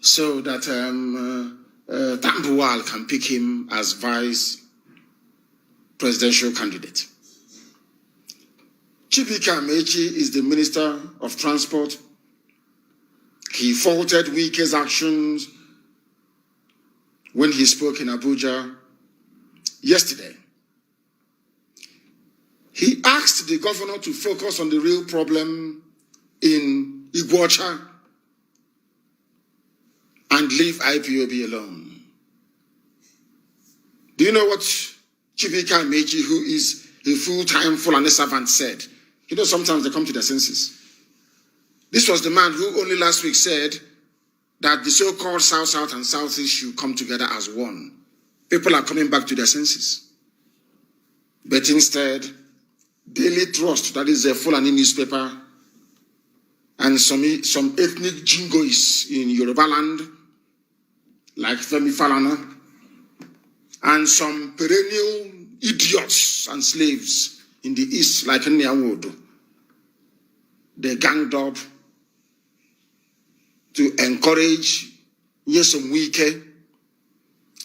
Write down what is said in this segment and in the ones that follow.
so that Tambuwal can pick him as vice presidential candidate. Chibika Amechi is the Minister of Transport. He faulted Wike's actions when he spoke in Abuja yesterday. He asked the governor to focus on the real problem in Iguacha and leave IPOB alone. Do you know what Chibika Amechi, who is a full-time Fulani servant, said? You know, sometimes they come to their senses. This was the man who only last week said that the so-called South-South and South-East should come together as one. People are coming back to their senses. But instead, Daily Trust, that is a Fulani newspaper, and some ethnic jingoists in Yoruba land, like Femi Falana, and some perennial idiots and slaves in the East, like Nyawodo, they ganged up to encourage Nyesom Wike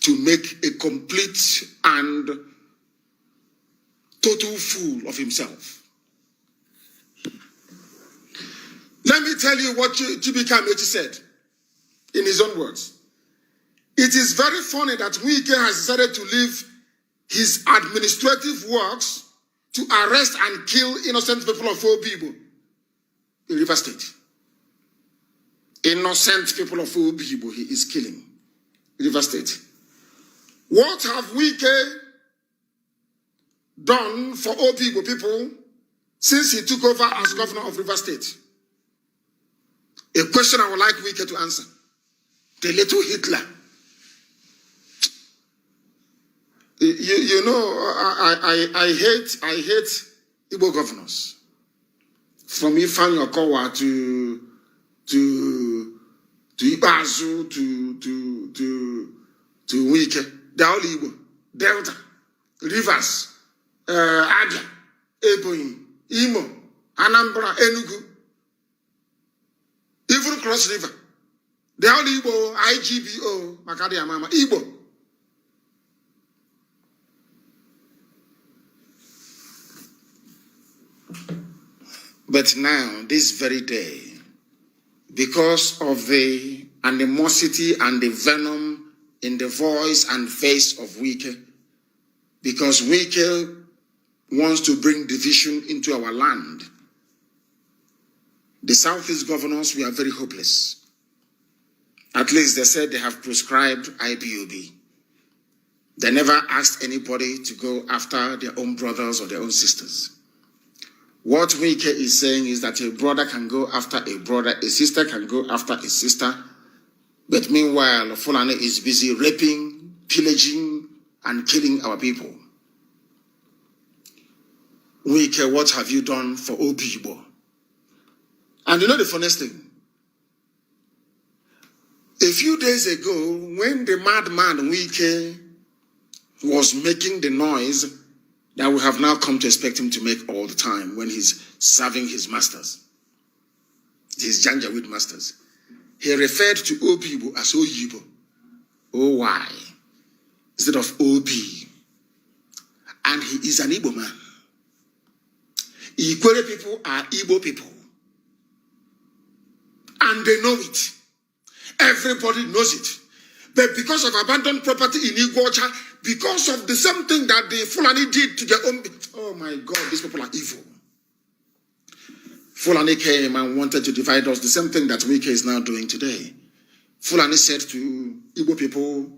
to make a complete and total fool of himself. Let me tell you what Chibika Amechi said in his own words. It is very funny that Wike has decided to leave his administrative works to arrest and kill innocent people of Obibo in River State. Innocent people of Obibo he is killing in River State. What have Wike done for Obibo people since he took over as governor of River State? A question I would like Wike to answer. The little Hitler. You know, I hate Igbo governors. From Ifeanyi Okowa to Ibazu to Wike. They're all Igbo. Delta, Rivers, Abia, Ebonyi, Imo, Anambra, Enugu, even Cross River. They're all Igbo, IGBO, Makadi Amama, Igbo. But now, this very day, because of the animosity and the venom in the voice and face of Wike, because Wike wants to bring division into our land, the Southeast governors were very hopeless. At least they said they have proscribed IPOB. They never asked anybody to go after their own brothers or their own sisters. What Wike is saying is that a brother can go after a brother, a sister can go after a sister, but meanwhile, Fulani is busy raping, pillaging, and killing our people. Wike, what have you done for Obibo? And you know the funniest thing? A few days ago, when the madman Wike was making the noise that we have now come to expect him to make all the time when he's serving his masters, his Janjaweed masters, he referred to Obibo as Oyibo, O-Y, instead of O-B. And he is an Igbo man. Ikwere people are Igbo people. And they know it. Everybody knows it. But because of abandoned property in Iguacha, because of the same thing that the Fulani did to their own... Oh my God, these people are evil. Fulani came and wanted to divide us, the same thing that Wike is now doing today. Fulani said to Igbo people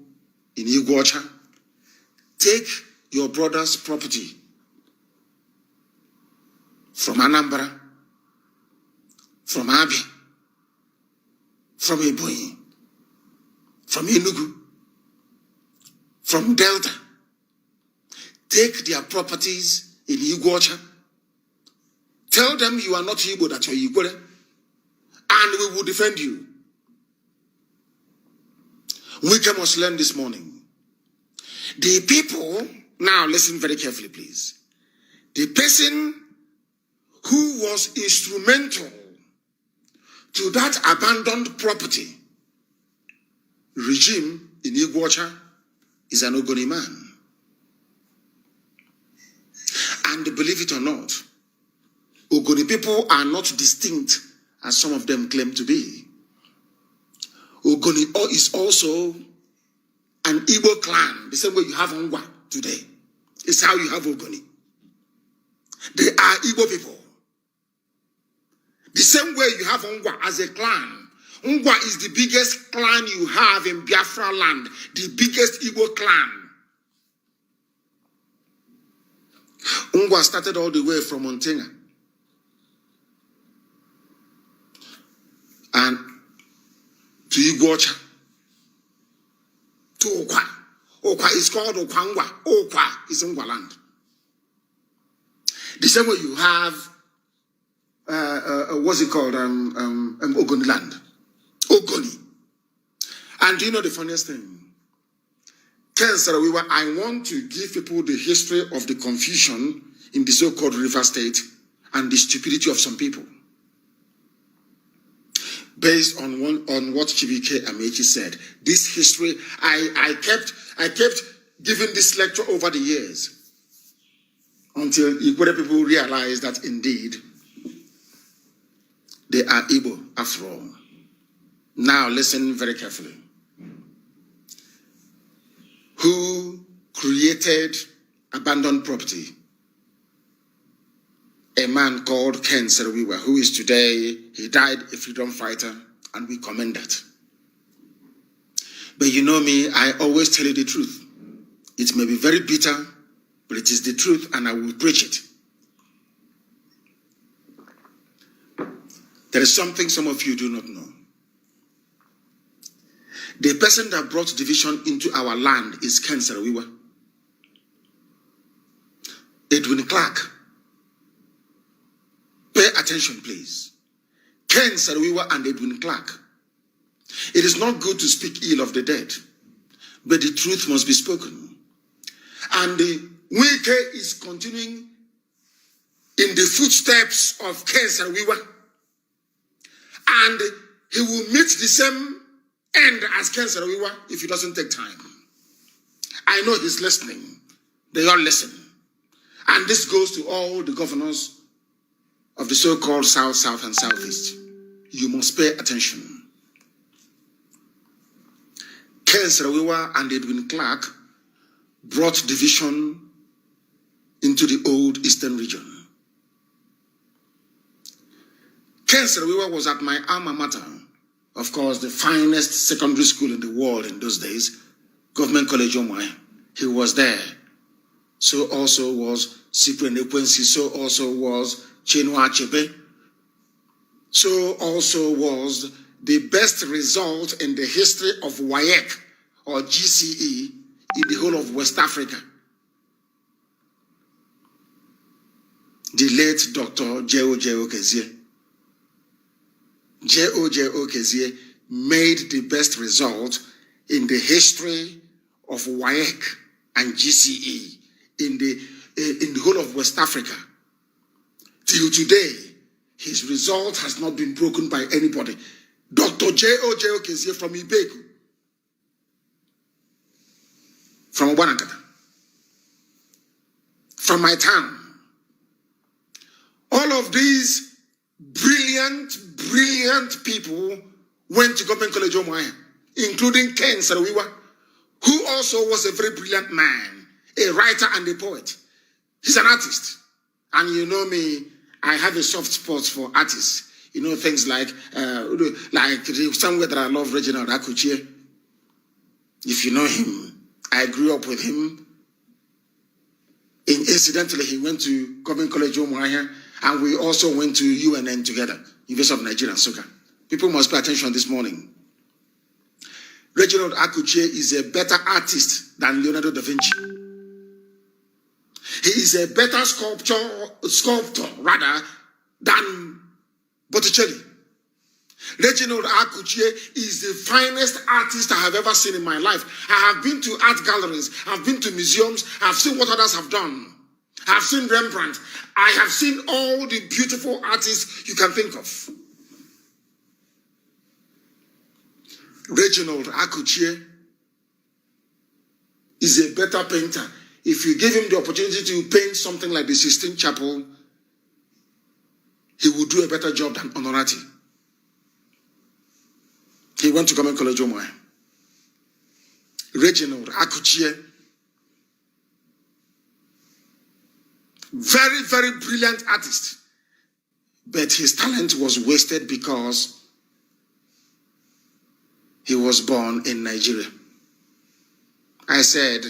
in Iguacha, take your brother's property from Anambra, from Abia, from Ebonyi, from Enugu, from Delta. Take their properties in Iguacha. Tell them you are not Igbo, that you're Igbo, and we will defend you. We must learn this morning. The people, now listen very carefully, please. The person who was instrumental to that abandoned property regime in Iguacha is an Ogoni man. And believe it or not, Ogoni people are not distinct as some of them claim to be. Ogoni is also an Igbo clan, the same way you have Ngwa today. It's how you have Ogoni. They are Igbo people. The same way you have Ngwa as a clan. Ngwa is the biggest clan you have in Biafra land, the biggest Igbo clan. Ngwa started all the way from Montenga. And to Iguacha. To Okwa. Okwa is called Okwangwa. Okwa is Ngwa land. The same way you have, what's it called, Ogoni land. Ogoni. And do you know the funniest thing? Ken Sarawiwa, I want to give people the history of the confusion in the so-called River State and the stupidity of some people. Based on what Chibike Amechi said. This history, I kept giving this lecture over the years until Igbo people realized that indeed they are Igbo after all. Now listen very carefully. Who created abandoned property? A man called Ken Sarawiwa, who is today, he died a freedom fighter, and we commend that. But you know me, I always tell you the truth. It may be very bitter, but it is the truth, and I will preach it. There is something some of you do not know. The person that brought division into our land is Ken Sarawiwa. Edwin Clark. Pay attention, please. Ken Sarawiwa and Edwin Clark. It is not good to speak ill of the dead, but the truth must be spoken. And the Wike is continuing in the footsteps of Ken Sarawiwa, and he will meet the same end as Ken Sarawiwa if he doesn't take time. I know he's listening. They all listen. And this goes to all the governors of the so-called South, South, and Southeast. You must pay attention. Ken Sarawiwa and Edwin Clark brought division into the old Eastern region. Ken Sarawiwa was at my alma mater, of course, the finest secondary school in the world in those days, Government College Omai. He was there. So also was Cyprian Ekwensi, so also was Chinua Achebe. So also was the best result in the history of WAEC or GCE in the whole of West Africa. The late Dr. J.O.J. Okezie. J.O.J. Okezie made the best result in the history of WAEC and GCE in the whole of West Africa. Till today, his result has not been broken by anybody. Dr. J.O.J. Okezie from Ibeku, from Obanakata, from my town. All of these brilliant people went to Government College Omaya, including Ken Sarawiwa, who also was a very brilliant man, a writer and a poet. He's an artist. And you know me, I have a soft spot for artists. You know, things like somewhere that I love, Reginald Akuchie. If you know him, I grew up with him. Incidentally, he went to Government College Omaya, and we also went to UNN together, University of Nigeria and Soka. People must pay attention this morning. Reginald Akuchie is a better artist than Leonardo da Vinci. He is a better sculptor rather than Botticelli. Reginald Akuchie is the finest artist I have ever seen in my life. I have been to art galleries, I've been to museums, I've seen what others have done. I've seen Rembrandt. I have seen all the beautiful artists you can think of. Reginald Akuchie is a better painter. If you give him the opportunity to paint something like the Sistine Chapel, he will do a better job than Honorati. He went to Government College Omoy. Reginald Akuchie, very, very brilliant artist, but his talent was wasted because he was born in Nigeria. I said,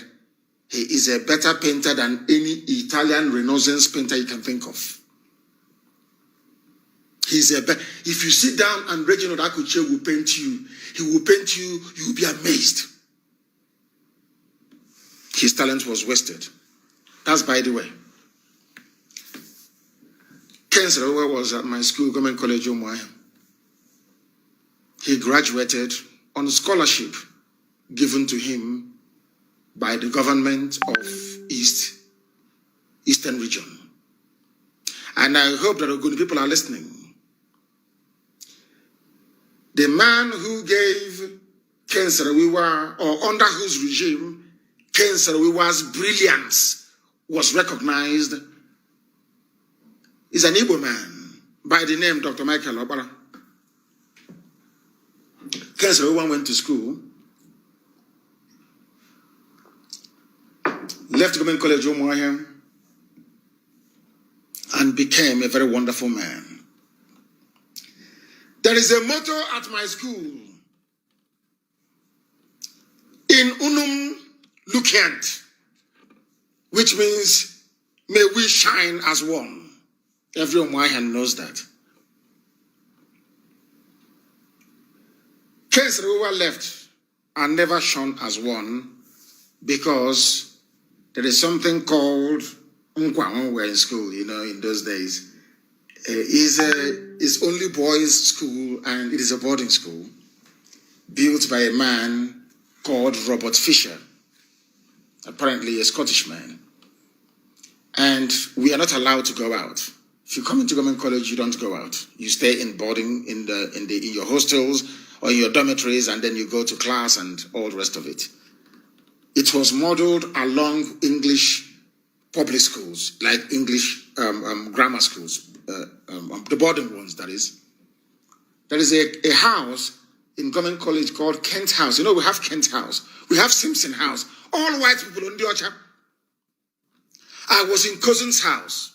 he is a better painter than any Italian Renaissance painter you can think of. If you sit down and Reginald Akuchie will paint you, he will paint you, you will be amazed. His talent was wasted. That's by the way. Ken Sarawiwa was at my school, Government College Omoy. He graduated on a scholarship given to him by the government of Eastern region. And I hope that good people are listening. The man who gave Ken Sarawiwa, or under whose regime Ken Sarawiwa's brilliance was recognized, is an Igbo man by the name Dr. Michael Obara. Ken Sarawiwa went to school, left Government College Omoy, and became a very wonderful man. There is a motto at my school, in unum lucent, which means may we shine as one. Every Omoyahan knows that. Ken Sarawiwa left and never shone as one because there is something called Nkwa in school, in those days. It's only boys' school, and it is a boarding school built by a man called Robert Fisher, apparently a Scottish man. And we are not allowed to go out. If you come into Government College, you don't go out. You stay in boarding in your hostels or in your dormitories, and then you go to class and all the rest of it. It was modeled along English public schools, like English grammar schools, the boarding ones, that is. There is a house in Government College called Kent House. We have Kent House. We have Simpson House. All white people on the Ocha. I was in Cousin's house.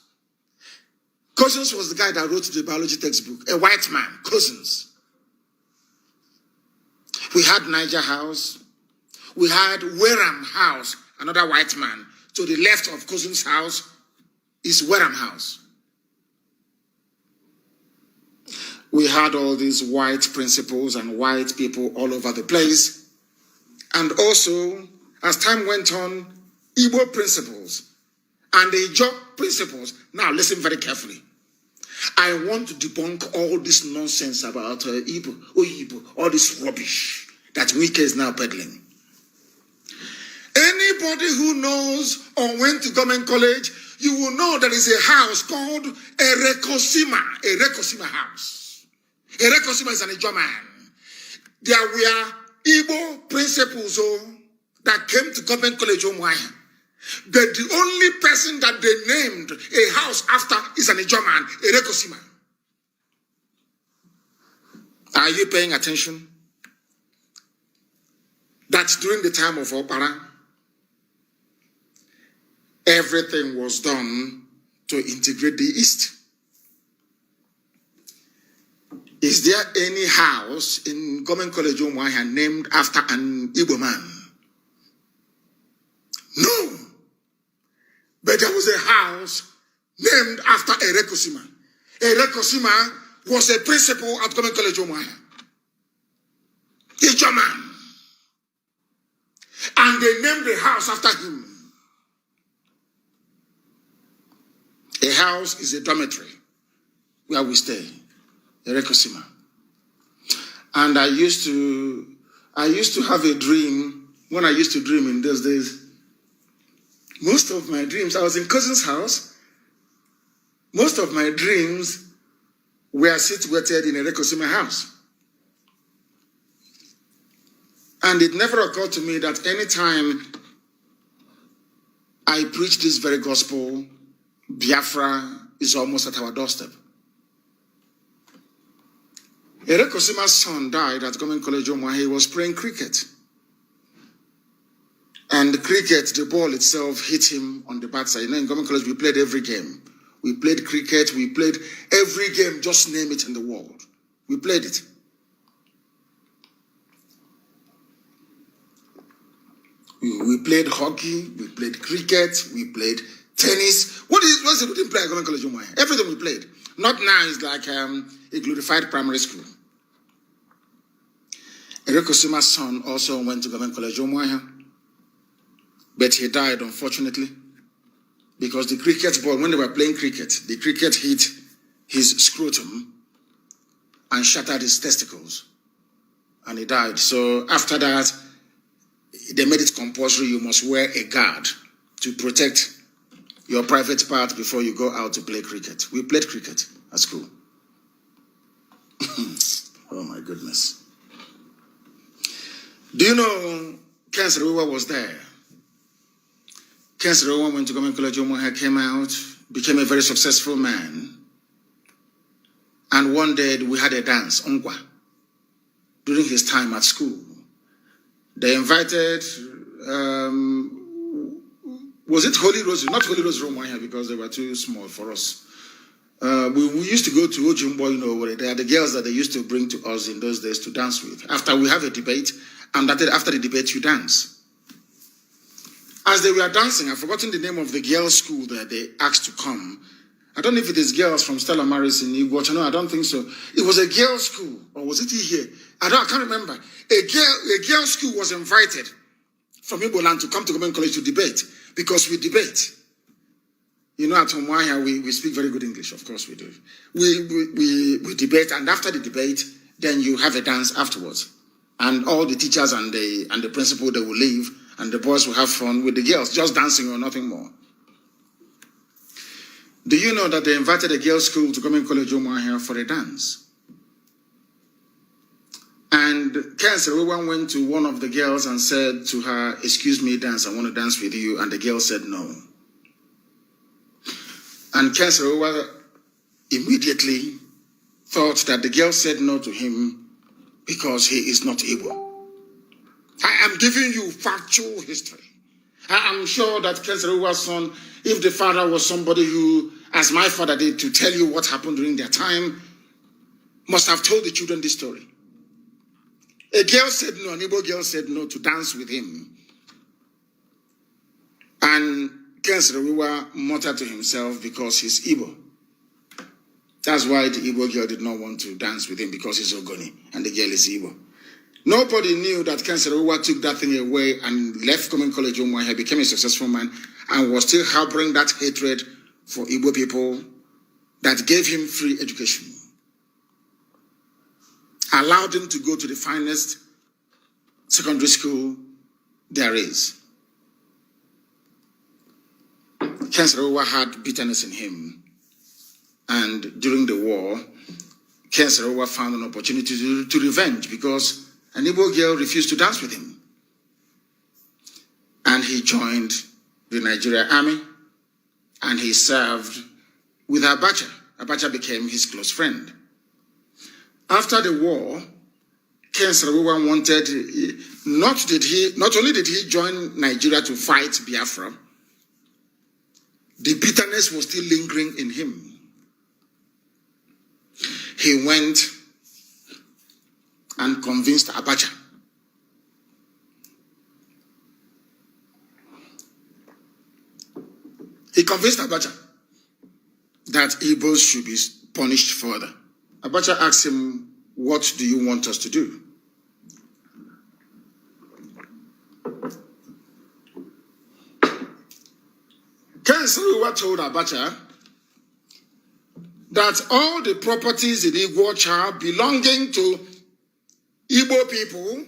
Cousins was the guy that wrote the biology textbook, a white man, Cousins. We had Niger House. We had Wareham House, another white man. To the left of Cousins' house is Wareham House. We had all these white principals and white people all over the place. And also, as time went on, Igbo principals and the Ijaw principals. Now listen very carefully. I want to debunk all this nonsense about Igbo, all this rubbish that Wike is now peddling. Anybody who knows or went to Government College, you will know there is a house called Erekosima House. Erekosima is an Ijaw man. There were Igbo principals that came to Government College Omoy. But the only person that they named a house after is an Ijaw man, Erekosima. Are you paying attention? That during the time of Opara, everything was done to integrate the East. Is there any house in Government College Omoy named after an Igbo man? No. But there was a house named after Erekosima. Erekosima was a principal at Government College Omoy. Ijaw man. And they named the house after him. A house is a dormitory where we stay, Erekosima. And I used to have a dream. When I used to dream in those days, most of my dreams, I was in Cousin's house. Most of my dreams were situated in Erekosima house. And it never occurred to me that any time I preach this very gospel, Biafra is almost at our doorstep. Erekosima's son died at Government College Omwa. He was playing cricket. And the cricket, the ball itself hit him on the backside. You know, in Government College, we played every game. We played cricket, we played every game, just name it in the world. We played it. We played hockey, we played cricket, we played tennis. What's it we didn't play at Government College Omwa? Everything we played. Not now, it's like a glorified primary school. Erekosima's son also went to Government College Omwa, but he died, unfortunately, because the cricket ball, when they were playing cricket, the cricket hit his scrotum and shattered his testicles, and he died. So after that, they made it compulsory. You must wear a guard to protect your private part before you go out to play cricket. We played cricket at school. Oh my goodness. Do you know Ken Serewa was there? Ken Serewa went to Government College Omaha, came out, became a very successful man. And one day we had a dance, Ongwa, during his time at school. They invited, was it Holy Rosary? Not Holy Rosary Omaha because they were too small for us. We used to go to Ojumbo, you know, where they are the girls that they used to bring to us in those days to dance with. After we have a debate, and after the debate, you dance. As they were dancing, I've forgotten the name of the girls' school that they asked to come. I don't know if it is girls from Stella Maris in Iguacha. No, I don't think so. It was a girls' school, or was it here? I can't remember. A girls' school was invited from Igboland to come to Government College to debate, because we debate. You know, at Omwaya, we speak very good English. Of course we do. We debate, and after the debate, then you have a dance afterwards. And all the teachers and the principal, they will leave, and the boys will have fun with the girls, just dancing or nothing more. Do you know that they invited a girls' school to Government College Omwaya for a dance? And Ken Serewa went to one of the girls and said to her, "Excuse me, dance, I want to dance with you." And the girl said no. And Ken Serewa immediately thought that the girl said no to him because he is not able. I am giving you factual history. I am sure that Ken Serewa's son, if the father was somebody who, as my father did, to tell you what happened during their time, must have told the children this story. A girl said no, an Igbo girl said no to dance with him. And Ken Serewa muttered to himself because he's Igbo. That's why the Igbo girl did not want to dance with him, because he's Ogoni and the girl is Igbo. Nobody knew that Ken Serewa took that thing away and left Government College Omwaya, became a successful man, and was still harboring that hatred for Igbo people that gave him free education. Allowed him to go to the finest secondary school there is. Ken Serewa had bitterness in him. And during the war, Ken Serewa found an opportunity to revenge, because an Igbo girl refused to dance with him. And he joined the Nigerian army, and he served with Abacha. Abacha became his close friend. After the war, Ken Serewa wanted, not only did he join Nigeria to fight Biafra, the bitterness was still lingering in him. He went and convinced Abacha. He convinced Abacha that Igbos should be punished further. Abacha asked him, "What do you want us to do?" Ken Serewa told Abacha that all the properties in Iguacha belonging to Igbo people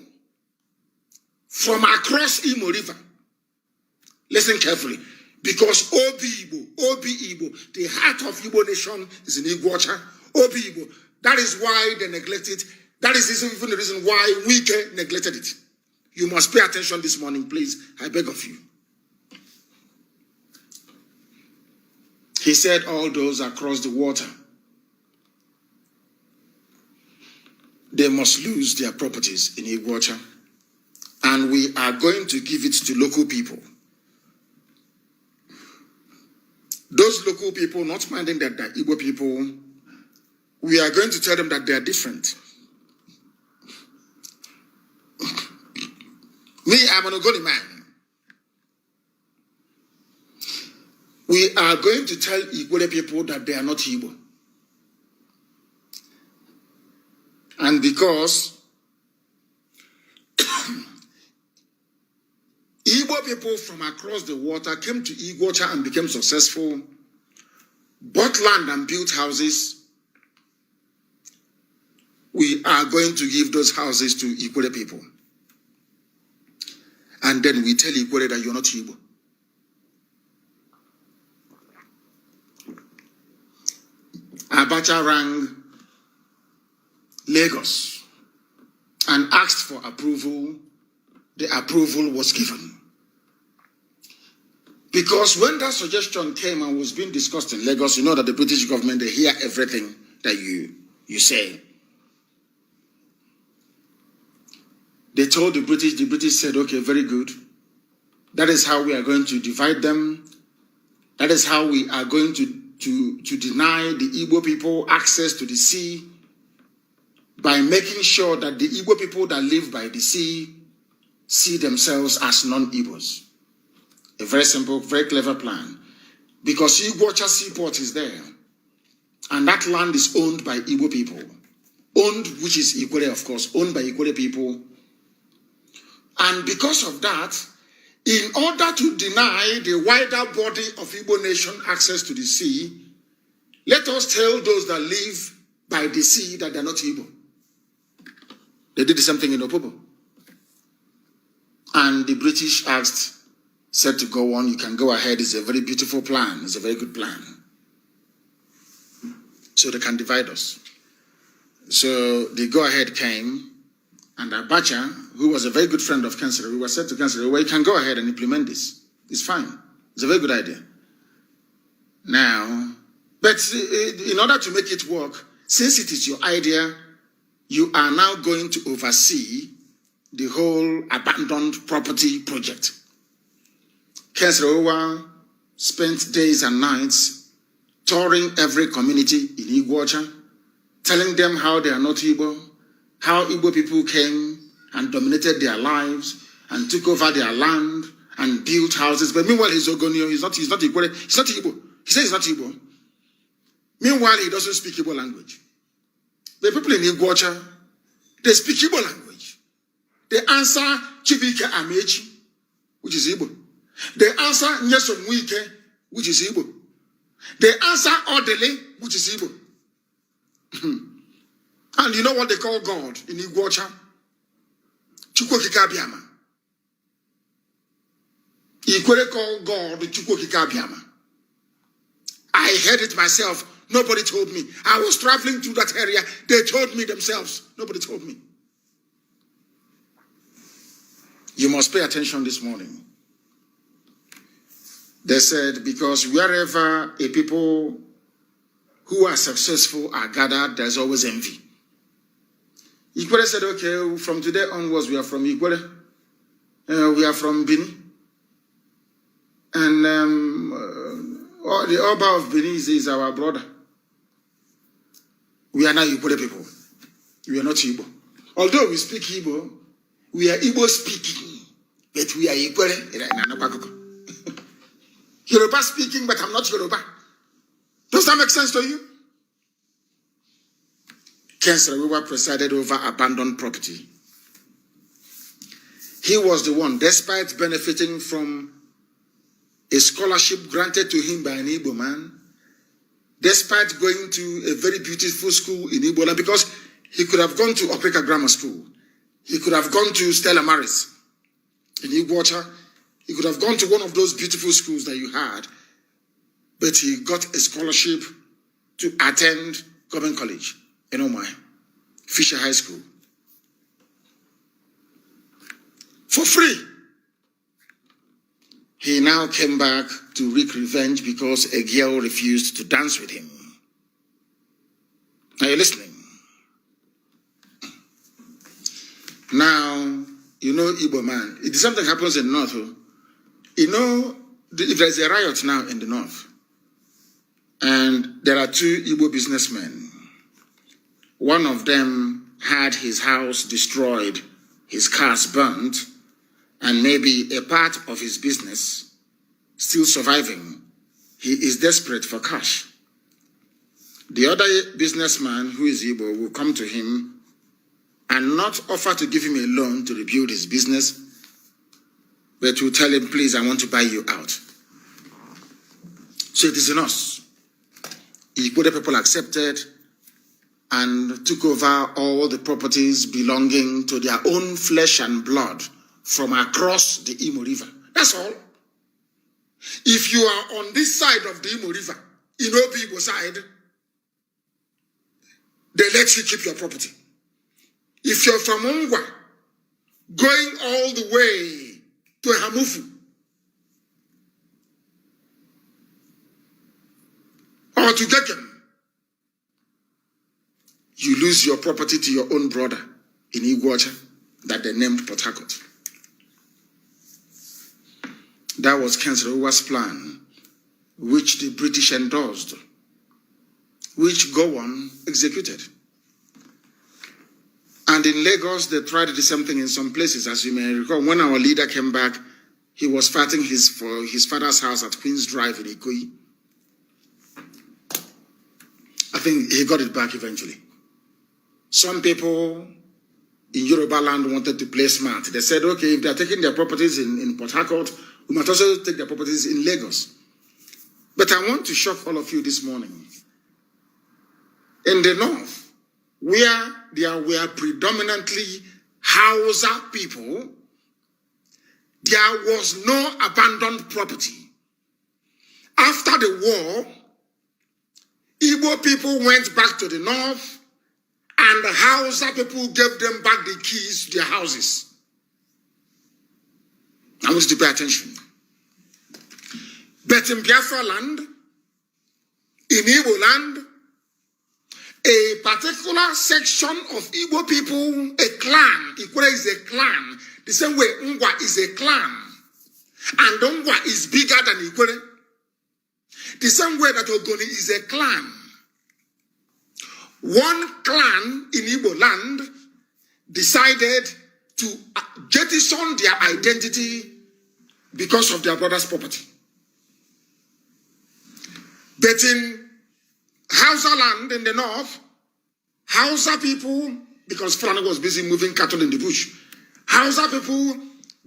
from across Imo River, listen carefully, because Obi Igbo, the heart of Igbo nation is in Iguacha, Obi Igbo. That is why they neglected. That is even the reason why Wike neglected it. You must pay attention this morning, please. I beg of you. He said all those across the water, they must lose their properties in Iguacha. And we are going to give it to local people. Those local people, not minding that they're Igbo people, we are going to tell them that they are different. Me, I'm an Ogoni man. We are going to tell Igbo people that they are not Igbo. And because Igbo people from across the water came to Iguacha and became successful, bought land and built houses, we are going to give those houses to Igbo people. And then we tell Igbo that you're not Igbo. Abacha rang Lagos and asked for approval. The approval was given. Because when that suggestion came and was being discussed in Lagos, you know that the British government, they hear everything that you say. They told the British said, okay, very good. That is how we are going to divide them. That is how we are going to deny the Igbo people access to the sea by making sure that the Igbo people that live by the sea see themselves as non-Igbos. A very simple, very clever plan. Because Iguacha Seaport is there. And that land is owned by Igbo people. Owned, which is Igbo, of course, owned by Igbo people. And because of that, in order to deny the wider body of Igbo nation access to the sea, let us tell those that live by the sea that they're not Igbo. They did the same thing in Opobo. And the British said to go on, you can go ahead, it's a very beautiful plan, it's a very good plan. So they can divide us. So the go-ahead came, and Abacha, who was a very good friend of Councillor, we were said to Councillor, well, you can go ahead and implement this. It's fine. It's a very good idea. Now, but in order to make it work, since it is your idea, you are now going to oversee the whole abandoned property project. Councillor Owa spent days and nights touring every community in Iguacha, telling them how they are not Igbo, how Igbo people came and dominated their lives and took over their land and built houses. But meanwhile, he's Ogonio, he's not Igbo, he's not Igbo. He says he's not Igbo. Meanwhile, he doesn't speak Igbo language. The people in Iguacha, they speak Igbo language. They answer Chibike Amechi, which is Igbo. They answer Nyesom Wike, which is Igbo. They answer Odele, which is Igbo. And you know what they call God in Iguacha? Chukwokikabiama. Ikwere call God Chukwokikabiama. I heard it myself. Nobody told me. I was traveling through that area. They told me themselves. Nobody told me. You must pay attention this morning. They said, because wherever a people who are successful are gathered, there's always envy. Ikwere said, okay, from today onwards, we are from Ikwere. We are from Bini. And the Oba of Bini is our brother. We are not Ikwere people. We are not Igbo. Although we speak Igbo, we are Igbo speaking, but we are Ikwere. Yoruba speaking, but I'm not Yoruba. Does that make sense to you? Councillor Wiwa presided over abandoned property. He was the one, despite benefiting from a scholarship granted to him by an Igbo man, despite going to a very beautiful school in Igbo land, because he could have gone to Okrika Grammar School. He could have gone to Stella Maris in Iguacha. He could have gone to one of those beautiful schools that you had, but he got a scholarship to attend Government College in Omai, Fisher High School. for free. He now came back to wreak revenge because a girl refused to dance with him. Are you listening? Now, you know Igbo man. If something happens in the north, you know, if there's a riot now in the north, and there are two Igbo businessmen, one of them had his house destroyed, his cars burnt, and maybe a part of his business still surviving. He is desperate for cash. The other businessman, who is Igbo, will come to him and not offer to give him a loan to rebuild his business, but will tell him, please, I want to buy you out. So it is in us. Igbo people accepted and took over all the properties belonging to their own flesh and blood from across the Imo River. That's all. If you are on this side of the Imo River, in Igbo side, they let you keep your property. If you're from Ongwa, going all the way to Hamufu, or to Gekem, you lose your property to your own brother in Iguacha that they named Port Harcourt. That was Kenserowa's plan, which the British endorsed, which Gowon executed. And in Lagos, they tried the same thing in some places. As you may recall, when our leader came back, he was fighting for his father's house at Queen's Drive in Ikoyi. I think he got it back eventually. Some people in Yoruba land wanted to play smart. They said, okay, if they're taking their properties in Port Harcourt, we must also take their properties in Lagos. But I want to shock all of you this morning. In the north, where there were predominantly Hausa people, there was no abandoned property. After the war, Igbo people went back to the north, and the Hausa people gave them back the keys to their houses. I want you to pay attention. But in Biafra land, in Igbo land, a particular section of Igbo people, a clan, Ikwere is a clan, the same way Ngwa is a clan, and Ngwa is bigger than Ikwere. The same way that Ogoni is a clan. One clan in Igbo land decided to jettison their identity because of their brother's property. But in Hausa land in the north, Hausa people, because Fulani was busy moving cattle in the bush, Hausa people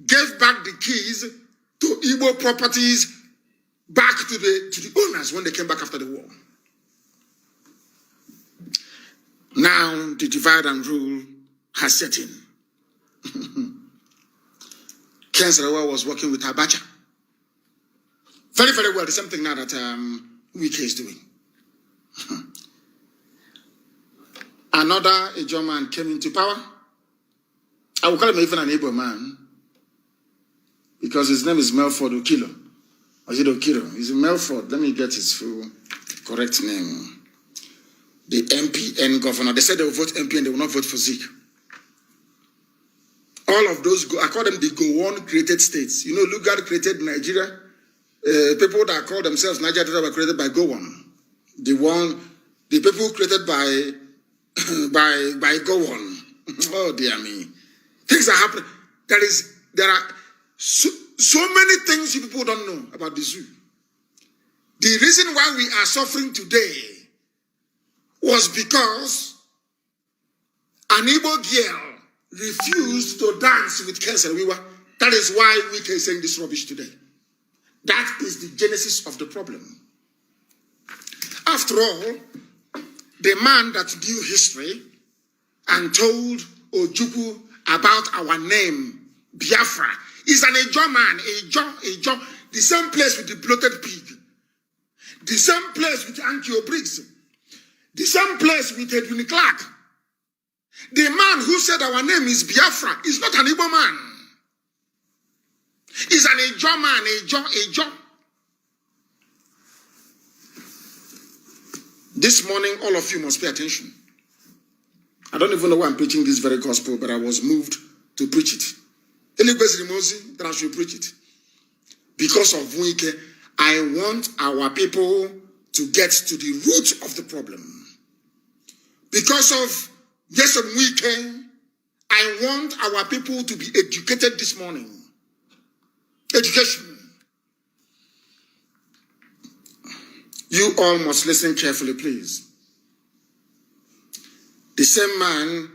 gave back the keys to Igbo properties back to the owners when they came back after the war. Now the divide and rule has set in. Ken Sarawa was working with Abacha. Very, very well. The same thing now that Wike is doing. Another Ijaw man came into power. I will call him even an Igbo man because his name is Melford Okilo. Or is it Okilo? He's Melford. Let me get his full correct name. The MPN governor. They said they will vote MP and they will not vote for Zeke. All of those, I call them the Gowon created states. You know, Lugard created Nigeria. People that call themselves Nigeria were created by Gowon. The people created by Gowon. Oh dear me. Things are happening. There are so many things you people don't know about the zoo. The reason why we are suffering today was because an Igbo girl refused to dance with Ken Sarawiwa. That is why we can say this rubbish today. That is the genesis of the problem. After all, the man that knew history and told Ojukwu about our name, Biafra, is an Ijaw man, Ijaw, the same place with the bloated pig, the same place with Ankyo Briggs, the same place with Edwin Clark. The man who said our name is Biafra is not an Igbo man. He's an Ejo man, Ejo. This morning, all of you must pay attention. I don't even know why I'm preaching this very gospel, but I was moved to preach it. That I should preach it. Because of Wike, I want our people to get to the root of the problem. Because of Wike, I want our people to be educated this morning. Education. You all must listen carefully, please. The same man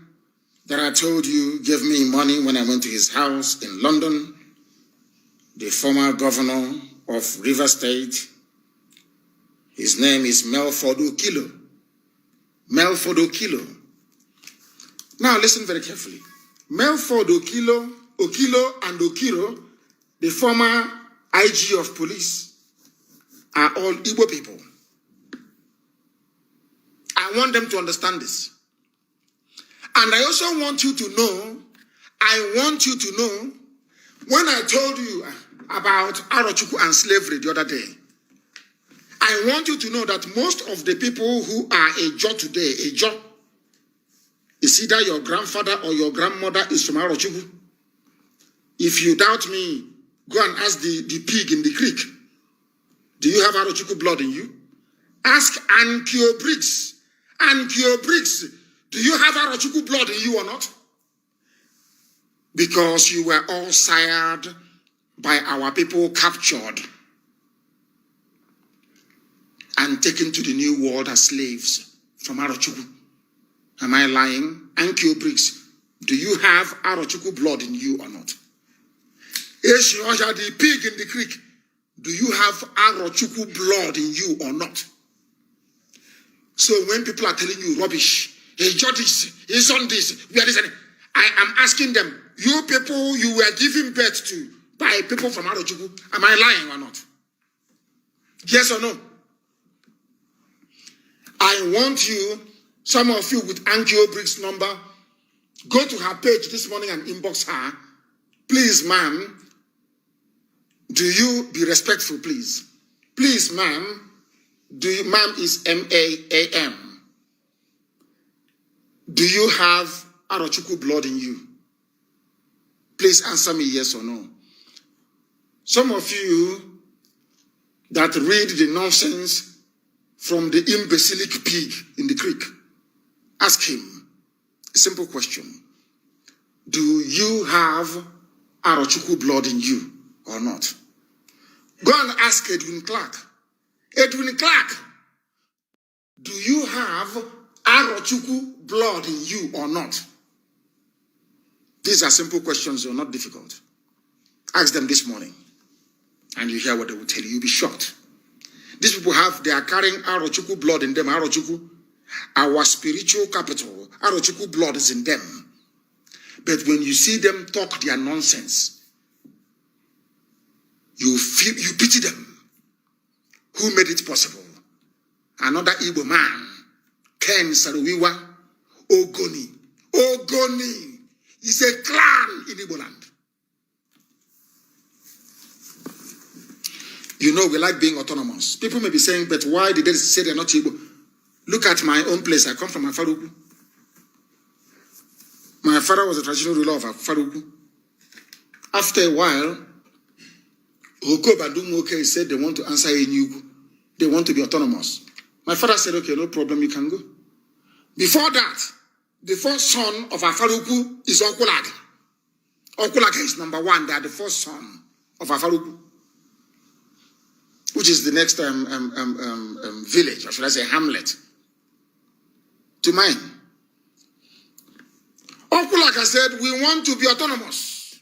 that I told you gave me money when I went to his house in London, the former governor of River State, his name is Melford Okilo. Melford Okilo. Now listen very carefully. Melford Okilo and Okiro, the former IG of police, are all Igbo people. I want them to understand this. And I also want you to know, when I told you about Arochukwu and slavery the other day, I want you to know that most of the people who are Ejo today, Ejo, is either your grandfather or your grandmother is from Arochukwu. If you doubt me, go and ask the pig in the creek. Do you have Arochukwu blood in you? Ask Ankyo Briggs. Ankyo Briggs, do you have Arochukwu blood in you or not? Because you were all sired by our people, captured and taken to the new world as slaves from Arochukwu. Am I lying? Ankyo Briggs, do you have Arochukwu blood in you or not? Eshioja, the pig in the creek, do you have Arochukwu blood in you or not? So when people are telling you rubbish, hey, Judge, he's on this, we are this, I am asking them, you people you were giving birth to by people from Arochukwu, am I lying or not? Yes or no? I want you, some of you with Ankyo Briggs' number, go to her page this morning and inbox her. Please, ma'am, do you be respectful, please? Please, ma'am, ma'am is M-A-A-M. Do you have Arochukwu blood in you? Please answer me yes or no. Some of you that read the nonsense from the imbecilic pig in the creek, ask him a simple question. Do you have Arochukwu blood in you or not? Go and ask Edwin Clark. Edwin Clark, do you have Arochukwu blood in you or not? These are simple questions, they're not difficult. Ask them this morning, and you hear what they will tell you. You'll be shocked. These people they are carrying Arochukwu blood in them. Arochukwu, our spiritual capital, Arochukwu blood is in them. But when you see them talk their nonsense, you pity them. Who made it possible? Another Igbo man, Ken Saruwiwa, Ogoni. Ogoni is a clan in Igbo land. You know, we like being autonomous. People may be saying, but why did they say they're not Igbo? Look at my own place. I come from Afaruku. My father was a traditional ruler of Afaruku. After a while, Oko Badumuke said they want to answer Enugu. They want to be autonomous. My father said, okay, no problem, you can go. Before that, the first son of Afaruku is Okulaga. Okulaga is number one. They are the first son of Afaruku, which is the next village, or should I say hamlet, to mine. Okulaga said, we want to be autonomous.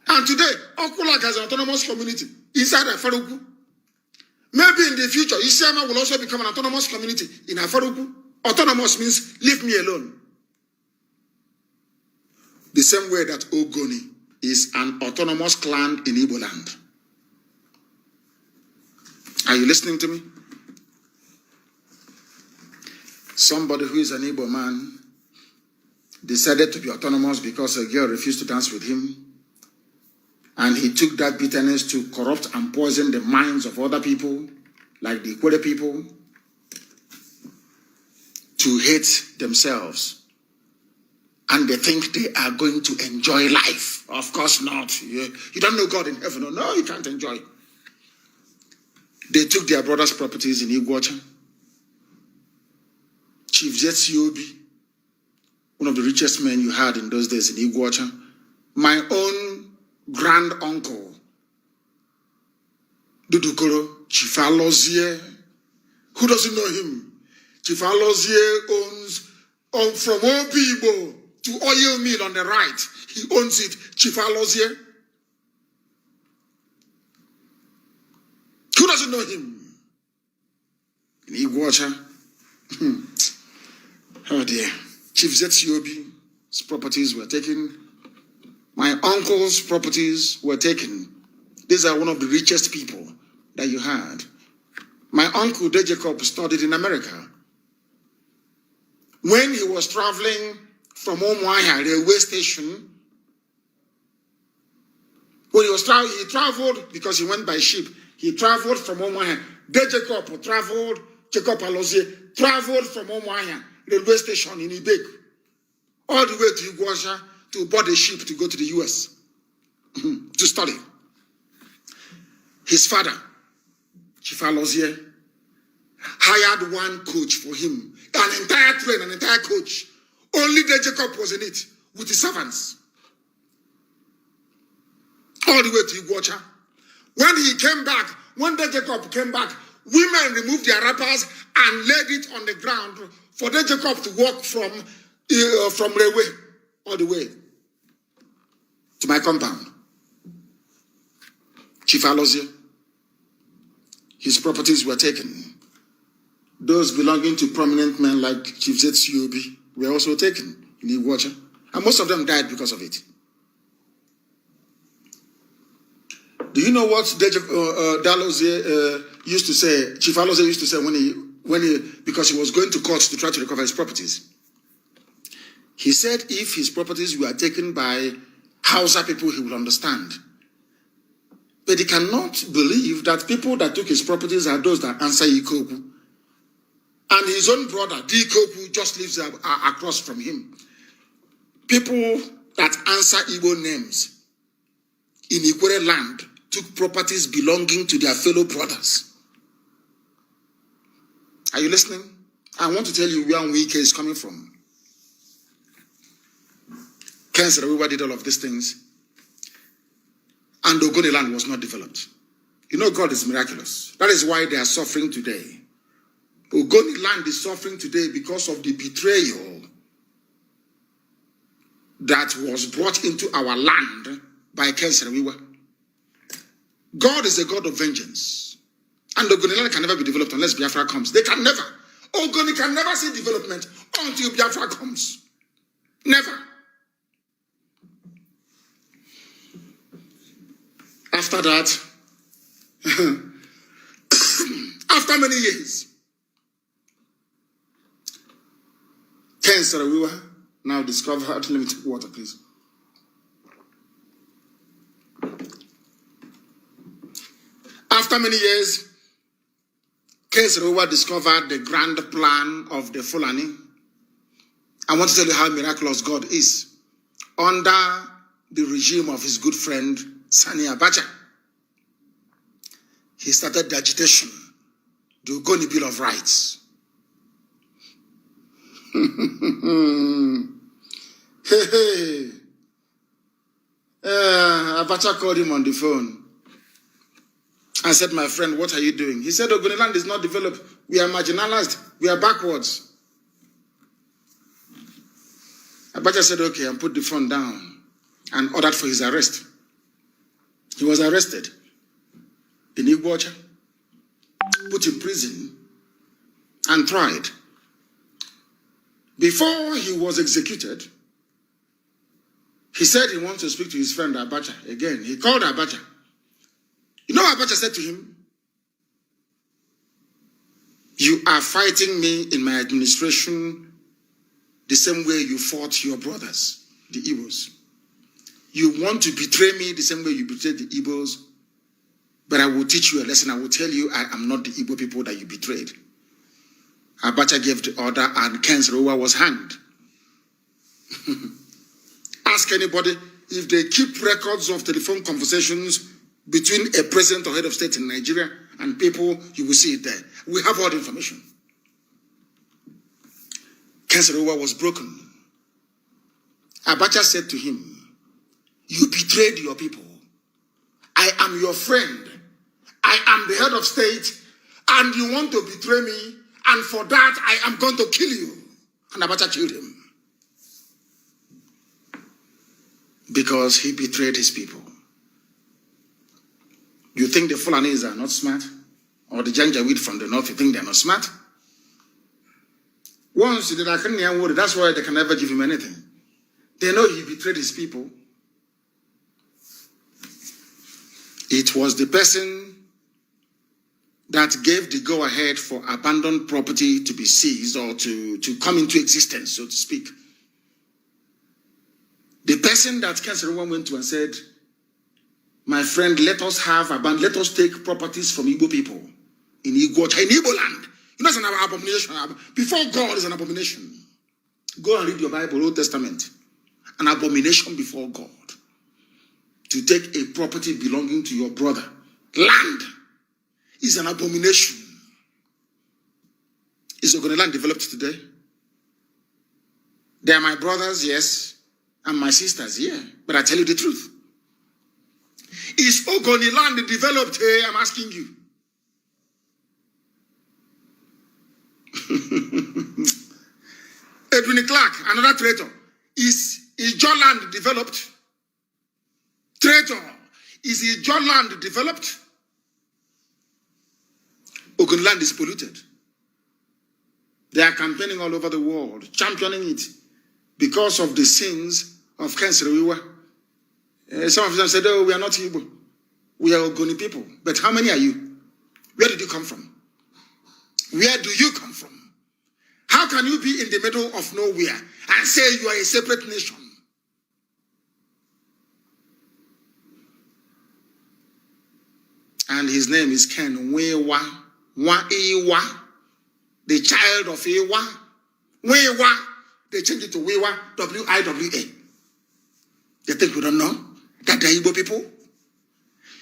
And today, Okulaga has an autonomous community inside Afaruku. Maybe in the future, Isiama will also become an autonomous community in Afaruku. Autonomous means leave me alone. The same way that Ogoni is an autonomous clan in Igbo land. Are you listening to me? Somebody who is an Igbo man decided to be autonomous because a girl refused to dance with him. And he took that bitterness to corrupt and poison the minds of other people, like the Ikwere people, to hate themselves. And they think they are going to enjoy life. Of course not. You don't know God in heaven. No, you can't enjoy. They took their brother's properties in Iguacha. Chief Zetsiobi, one of the richest men you had in those days in Iguacha. My own grand uncle, Dudukoro, Chief Alozie. Who doesn't know him? Chief Alozie owns from Obibo to oil mill on the right. He owns it. Chief Alozie. Who doesn't know him? In Iguacha. Oh dear. Chief Zetsiobi's properties were taken. My uncle's properties were taken. These are one of the richest people that you had. My uncle, De Jacob, studied in America. When he was traveling from Omuahia railway station, when he traveled because he went by ship. He traveled from Omuahia. De Jacob traveled, Jacob Alozie traveled from Omuahia railway station in Ibek, all the way to Iguacha to board a ship to go to the US to study. His father, Chief Alozie, hired one coach for him, an entire train, an entire coach. Only De Jacob was in it with his servants. All the way to Iguacha. When he came back, when De Jacob came back, women removed their wrappers and laid it on the ground for De Jacob to walk from railway all the way to my compound. Chief Alozie, his properties were taken. Those belonging to prominent men like Chief Zetsiobi were also taken in Iguacha. And most of them died because of it. Do you know what Dalozie used to say? Chief Alozie used to say because he was going to court to try to recover his properties. He said if his properties were taken by Hausa people, he would understand. But he cannot believe that people that took his properties are those that answer Ikoku. And his own brother, D. Ikoku, just lives across from him. People that answer Igbo names in Ikwere land took properties belonging to their fellow brothers. Are you listening? I want to tell you where Nwike is coming from. Ken Sarawiwa did all of these things, and Ogoni land was not developed. You know, God is miraculous. That is why they are suffering today. Ogoni land is suffering today because of the betrayal that was brought into our land by Ken Sarawiwa. God is a God of vengeance. And Ogoni land can never be developed unless Biafra comes. They can never. Ogoni can never see development until Biafra comes. Never. After that, after many years, Ken Sarawiwa now discovered, let me take water please. After many years, Ken Sarawiwa discovered the grand plan of the Fulani. I want to tell you how miraculous God is. Under the regime of his good friend, Sani Abacha, he started the agitation, the Ogoni Bill of Rights. Abacha called him on the phone. I said, my friend, what are you doing? He said, Ogoni land is not developed. We are marginalized. We are backwards. Abacha said, okay, and put the phone down and ordered for his arrest. He was arrested in Iguacha, put in prison, and tried. Before he was executed, he said he wants to speak to his friend Abacha again. He called Abacha. You know what Abacha said to him? You are fighting me in my administration the same way you fought your brothers, the Igbos. You want to betray me the same way you betrayed the Igbos, but I will teach you a lesson. I will tell you I am not the Igbo people that you betrayed. Abacha gave the order and Ken Saro-Wiwa was hanged. Ask anybody if they keep records of telephone conversations between a president or head of state in Nigeria and people, you will see it there. We have all the information. Ken Saro-Wiwa was broken. Abacha said to him, you betrayed your people. I am your friend. I am the head of state, and you want to betray me, and for that I am going to kill you. And Abacha killed him. Because he betrayed his people. You think the Fulanis are not smart? Or the Janjaweed from the north, you think they're not smart? Once the Rakanian word, that's why they can never give him anything. They know he betrayed his people. It was the person that gave the go-ahead for abandoned property to be seized or to come into existence, so to speak. The person that Ken Saro-Wiwa went to and said, my friend, let us take properties from Igbo people in Igbo land. You know, it's an abomination. Before God is an abomination. Go and read your Bible, Old Testament. An abomination before God. To take a property belonging to your brother. Land is an abomination. Is Ogoni land developed today? They are my brothers, yes. And my sisters, yeah. But I tell you the truth. Is Ogoni land developed here? I'm asking you. Edwin Clark, another traitor. Is your land developed? Traitor. Is your land developed? Ogoni land is polluted. They are campaigning all over the world, championing it because of the sins of Ken Saro-Wiwa. Some of them said, oh, we are not Igbo. We are Ogoni people. But how many are you? Where did you come from? Where do you come from? How can you be in the middle of nowhere and say you are a separate nation? And his name is Ken Wewa. Wa-Ewa. The child of Ewa. Wewa. They changed it to Wewa. W-I-W-A. They think we don't know that they're Igbo people.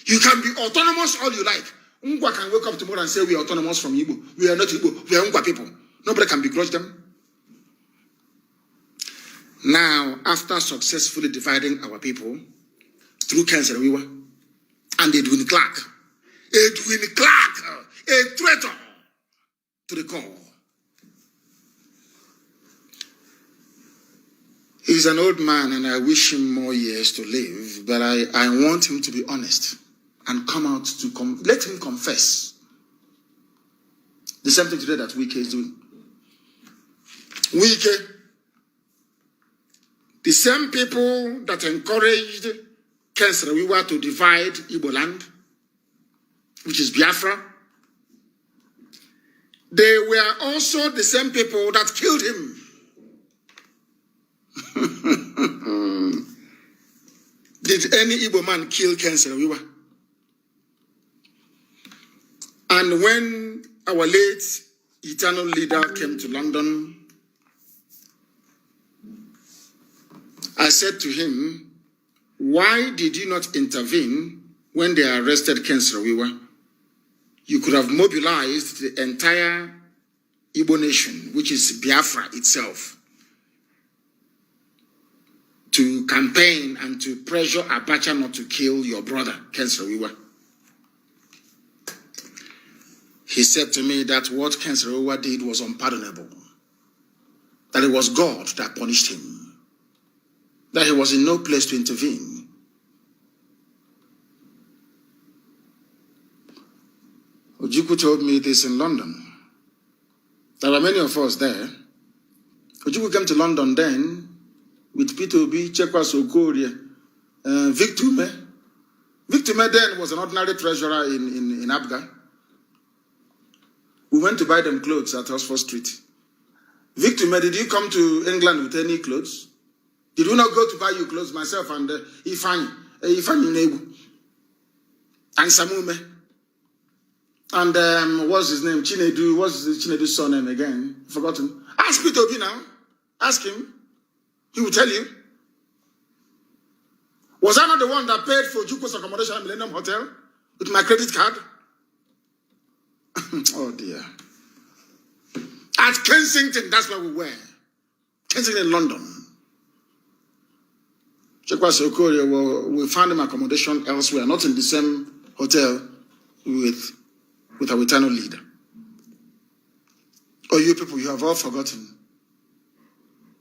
You can be autonomous all you like. Ungwa can wake up tomorrow and say we are autonomous from Igbo. We are not Igbo. We are Ungwa people. Nobody can begrudge them. Now, after successfully dividing our people through Ken Saro-Wiwa and Edwin Clark, a traitor to the core. He's an old man and I wish him more years to live, but I want him to be honest and come out to let him confess. The same thing today that Wike is doing. Wike, the same people that encouraged Ken Saro-Wiwa to divide Igbo land, which is Biafra, they were also the same people that killed him. Did any Igbo man kill Ken Saro-Wiwa? And when our late eternal leader came to London, I said to him, why did you not intervene when they arrested Ken Saro-Wiwa? You could have mobilized the entire Igbo nation, which is Biafra itself, to campaign and to pressure Abacha not to kill your brother, Ken Saro-Wiwa. He said to me that what Ken Saro-Wiwa did was unpardonable, that it was God that punished him, that he was in no place to intervene. Ojukwu told me this in London. There were many of us there. Ojukwu came to London then with Peter Obi, Chekwas Okorie, Victume. Victume then was an ordinary treasurer in Abga. We went to buy them clothes at Oxford Street. Victume, did you come to England with any clothes? Did we not go to buy you clothes, myself and Ifani Negu, and Samume, and what's his name? Chinedu. What's Chinedu's surname again? Forgotten. Ask Peter Obi now. Ask him. He will tell you. Was I not the one that paid for Juko's accommodation at Millennium Hotel with my credit card? Oh dear. At Kensington, that's where we were. Kensington, London. We found him accommodation elsewhere, not in the same hotel with our eternal leader. Oh, you people, you have all forgotten.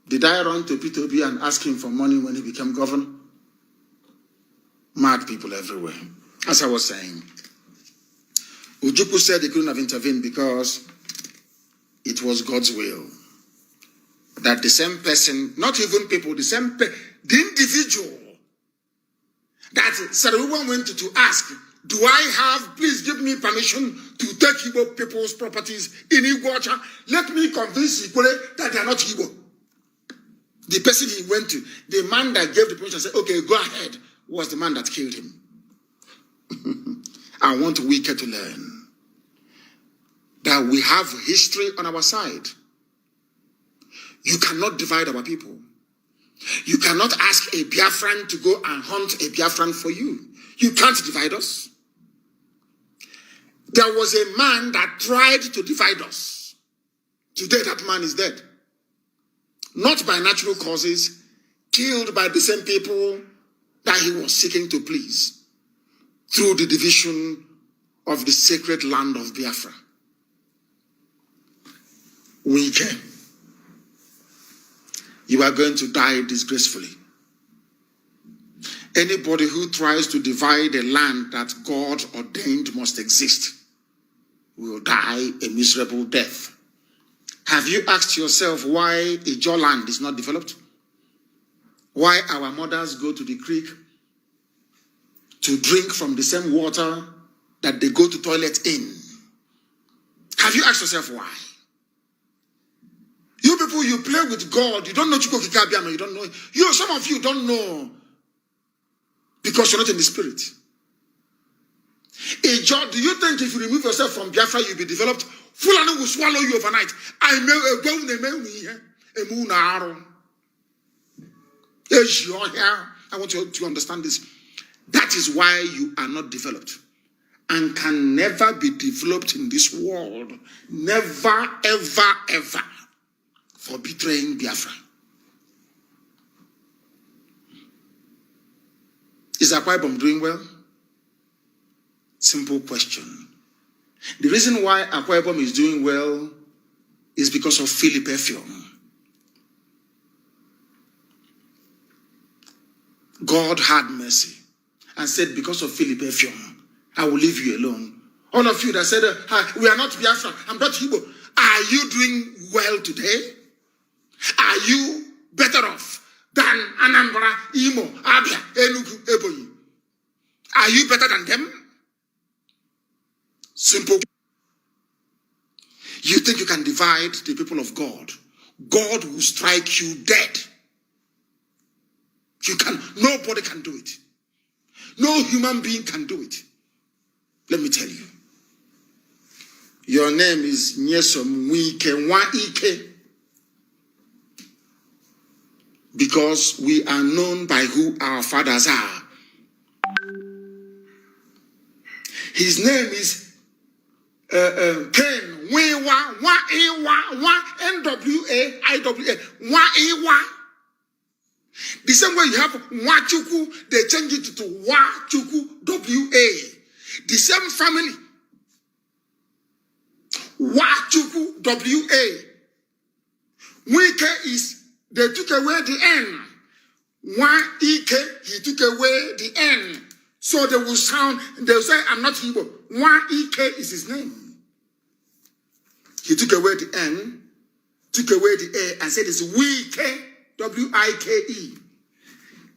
Did I run to Peter Obi and ask him for money when he became governor? Mad people everywhere. As I was saying, Ojukwu said he couldn't have intervened because it was God's will. That the same person, not even people, the individual that Sarawiwa went to ask, do I have, please give me permission to take Igbo people's properties in Igbocha? Let me convince Igbo that they are not Igbo. The person he went to, the man that gave the permission said, okay, go ahead, was the man that killed him. I want Wike to learn that we have history on our side. You cannot divide our people. You cannot ask a Biafran to go and hunt a Biafran for you. You can't divide us. There was a man that tried to divide us. Today that man is dead. Not by natural causes, killed by the same people that he was seeking to please through the division of the sacred land of Biafra. Wike, you are going to die disgracefully. Anybody who tries to divide a land that God ordained must exist will die a miserable death. Have you asked yourself why Ijaw land is not developed? Why our mothers go to the creek to drink from the same water that they go to toilet in? Have you asked yourself why? You people, you play with God. You don't know Chukwu Kikabiama. You don't know. Some of you don't know because you're not in the spirit. Ijaw, do you think if you remove yourself from Biafra, you'll be developed? Fulani will swallow you overnight. I want you to understand this. That is why you are not developed and can never be developed in this world. Never, ever, ever. For betraying Biafra. Is Akwa Ibom doing well? Simple question. The reason why Akwa Ibom is doing well is because of Philip Effiong. God had mercy and said, because of Philip Effiong, I will leave you alone. All of you that said, we are not Biafra, I'm not Igbo. Are you doing well today? Are you better off than Anambra, Imo, Abia, Enugu, Ebonyi? Are you better than them? Simple. You think you can divide the people of God? God will strike you dead. Nobody can do it. No human being can do it. Let me tell you. Your name is Nyesom Wike Waike. Because we are known by who our fathers are. His name is Ken Wewa NWA Wa. The same way you have Wachuku, they change it to Wachuku WA. The same family. Wachuku WA. Wike is, they took away the N. Wa-Ike, he took away the N. So they will say, I'm not Igbo. Wa-Ike is his name. He took away the N, took away the A, and said it's Wike, W-I-K-E.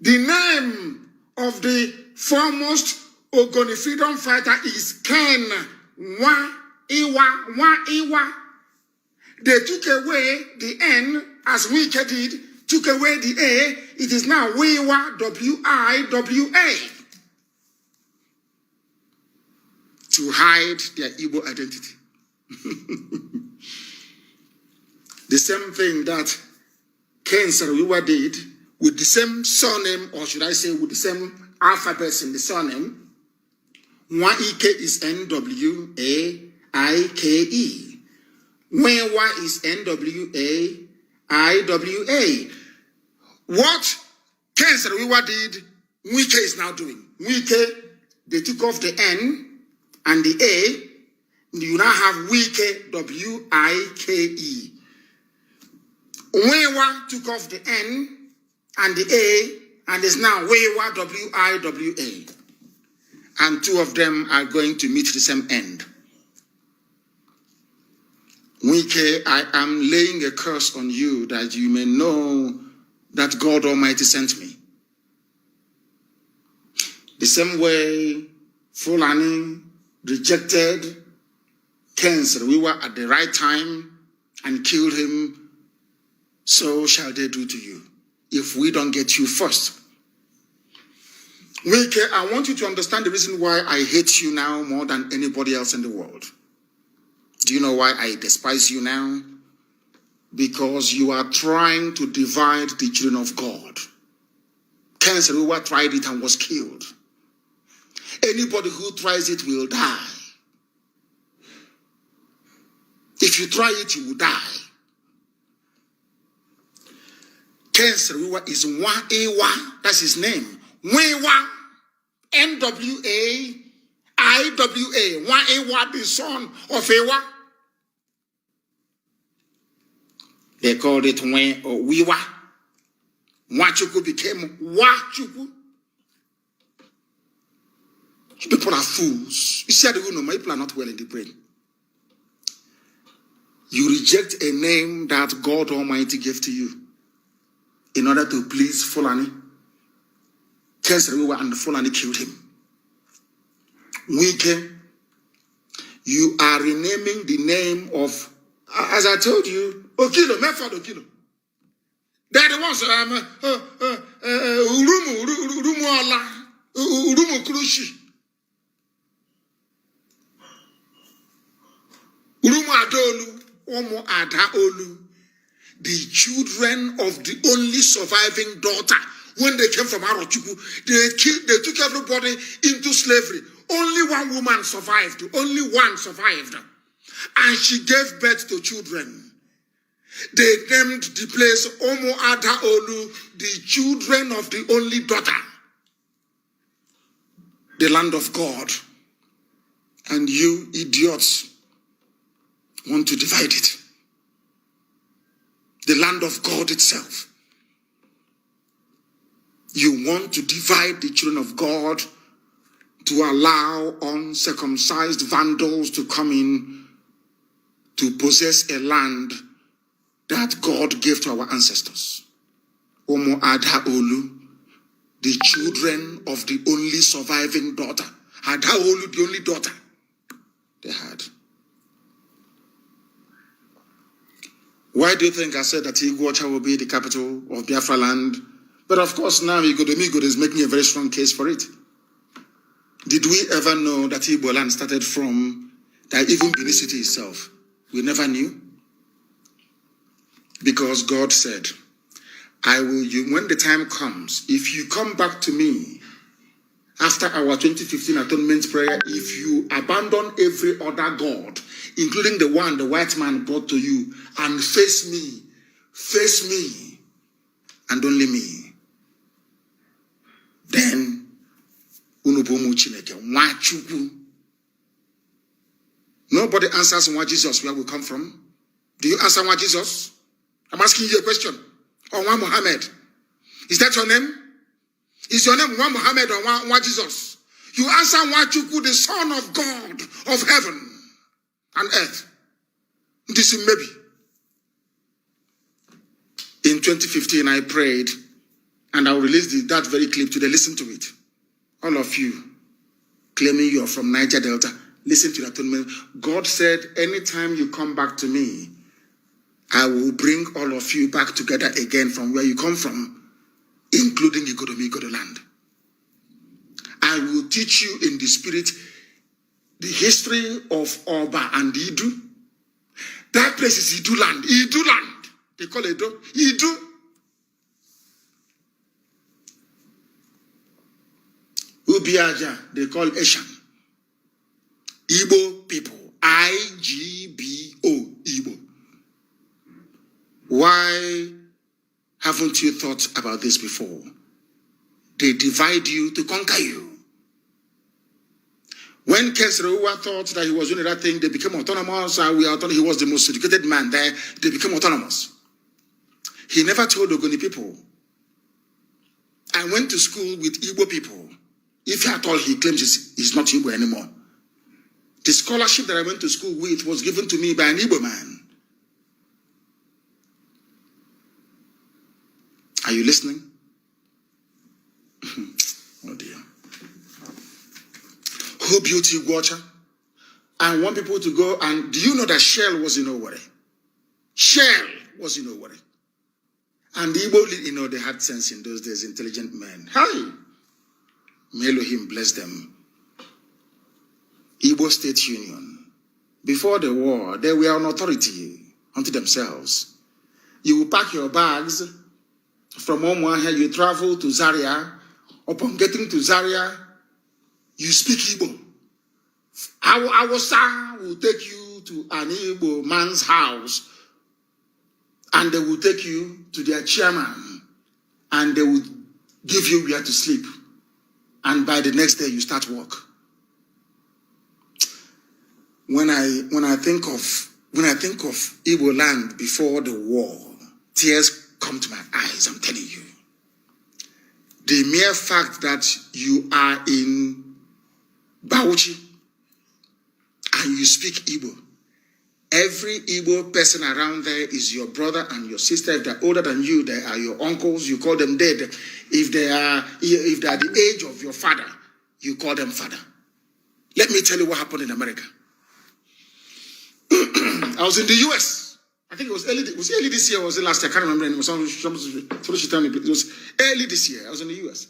The name of the foremost Ogoni freedom fighter is Ken Wa-Iwa. They took away the N, as Wike did, took away the A, it is now Wiwa, W-I-W-A. To hide their Igbo identity. The same thing that Ken Sarawiwa did with the same surname, or should I say with the same alphabets in the surname. Nwaike is N-W-A-I-K-E. Nwewa is N-W-A-I-W-A. What Ken Sarawiwa did, Nwike is now doing. Nwike, they took off the N and the A. You now have Wike, W-I-K-E. Nwewa took off the N and the A, and is now Wewa, W-I-W-A. And two of them are going to meet the same end. Wike, I am laying a curse on you that you may know that God Almighty sent me. The same way Fulani rejected Ken Sarawiwa at the right time and killed him, so shall they do to you if we don't get you first. Wike, I want you to understand the reason why I hate you now more than anybody else in the world. Do you know why I despise you now? Because you are trying to divide the children of God. Ken Sarawiwa tried it and was killed. Anybody who tries it will die. If you try it, you will die. Ken Sarawiwa is Nwa-Ewa, that's his name. Nwewa, N-W-A-I-W-A. Nwa-Ewa, the son of Ewa. They called it Nwe or Wiwa. Nwachukwu became Wachukwu. People are fools. You see, my people are not well in the brain. You reject a name that God Almighty gave to you in order to please Fulani. Ken Sarawiwa and the Fulani killed him. Wike, you are renaming the name of, as I told you, Okilo, Mefad Okilo. They're the ones, Urumu Allah, Urumu Krushi, Urumu Adolu, Omo Adaolu. The children of the only surviving daughter, when they came from Arochukwu, they took everybody into slavery. Only one woman survived. Only one survived. And she gave birth to children. They named the place Omo Adaolu, the children of the only daughter. The land of God. And you idiots want to divide it. The land of God itself. You want to divide the children of God to allow uncircumcised vandals to come in to possess a land that God gave to our ancestors. Omo Adaolu, the children of the only surviving daughter. Adaolu, the only daughter they had. Why do you think I said that Iguacha will be the capital of Biafra land? But of course now Igbo is making a very strong case for it. Did we ever know that Igbo land started from that even Benin City itself? We never knew. Because God said, when the time comes, if you come back to me after our 2015 atonement prayer, if you abandon every other God, including the one the white man brought to you, and face me, and only me, then unubomu Chineke, Nwachukwu. Nobody answers Nwa Jesus where we come from. Do you answer Nwa Jesus? I'm asking you a question. Or Nwa Muhammad? Is that your name? Is your name Nwa Muhammad or Nwa Jesus? You answer Nwachukwu, the Son of God of heaven and earth. This is maybe. In 2015, I prayed, and I'll release that very clip today. Listen to it. All of you claiming you're from Niger Delta, listen to that. God said, anytime you come back to me I will bring all of you back together again from where you come from, including Igodomi land. I will teach you in the spirit the history of Oba and Idu. That place is Idu land. Idu land. They call it Idu. Ubiaja, they call Eshan. Igbo people. I-G-B-O, Igbo. Why haven't you thought about this before? They divide you to conquer you. When Kesrewa thought that he was doing that thing, they became autonomous, and he was the most educated man there, they became autonomous. He never told Ogoni people. I went to school with Igbo people. If at all he claims he's not Igbo anymore. The scholarship that I went to school with was given to me by an Igbo man. Are you listening? Oh dear. Who built Iguacha? I want people to go, and do you know that Shell was in Owerri? Shell was in Owerri. And the Igbo, they had sense in those days, intelligent men. Hi! May Elohim bless them. Igbo State Union. Before the war, they were an authority unto themselves. You will pack your bags from Omuahia, you travel to Zaria. Upon getting to Zaria, you speak Igbo. Our sir will take you to an Igbo man's house, and they will take you to their chairman, and they will give you where to sleep. And by the next day, you start work. When I think of Igbo land before the war, tears come to my eyes. I'm telling you. The mere fact that you are in Bauchi and you speak Igbo, every Igbo person around there is your brother and your sister. If they're older than you, they are your uncles. You call them dead. If they are the age of your father, you call them father. Let me tell you what happened in America. I was in the US. I think it was early this year or was it last year? I can't remember anymore. Somebody should tell me, but it was early this year. I was in the US.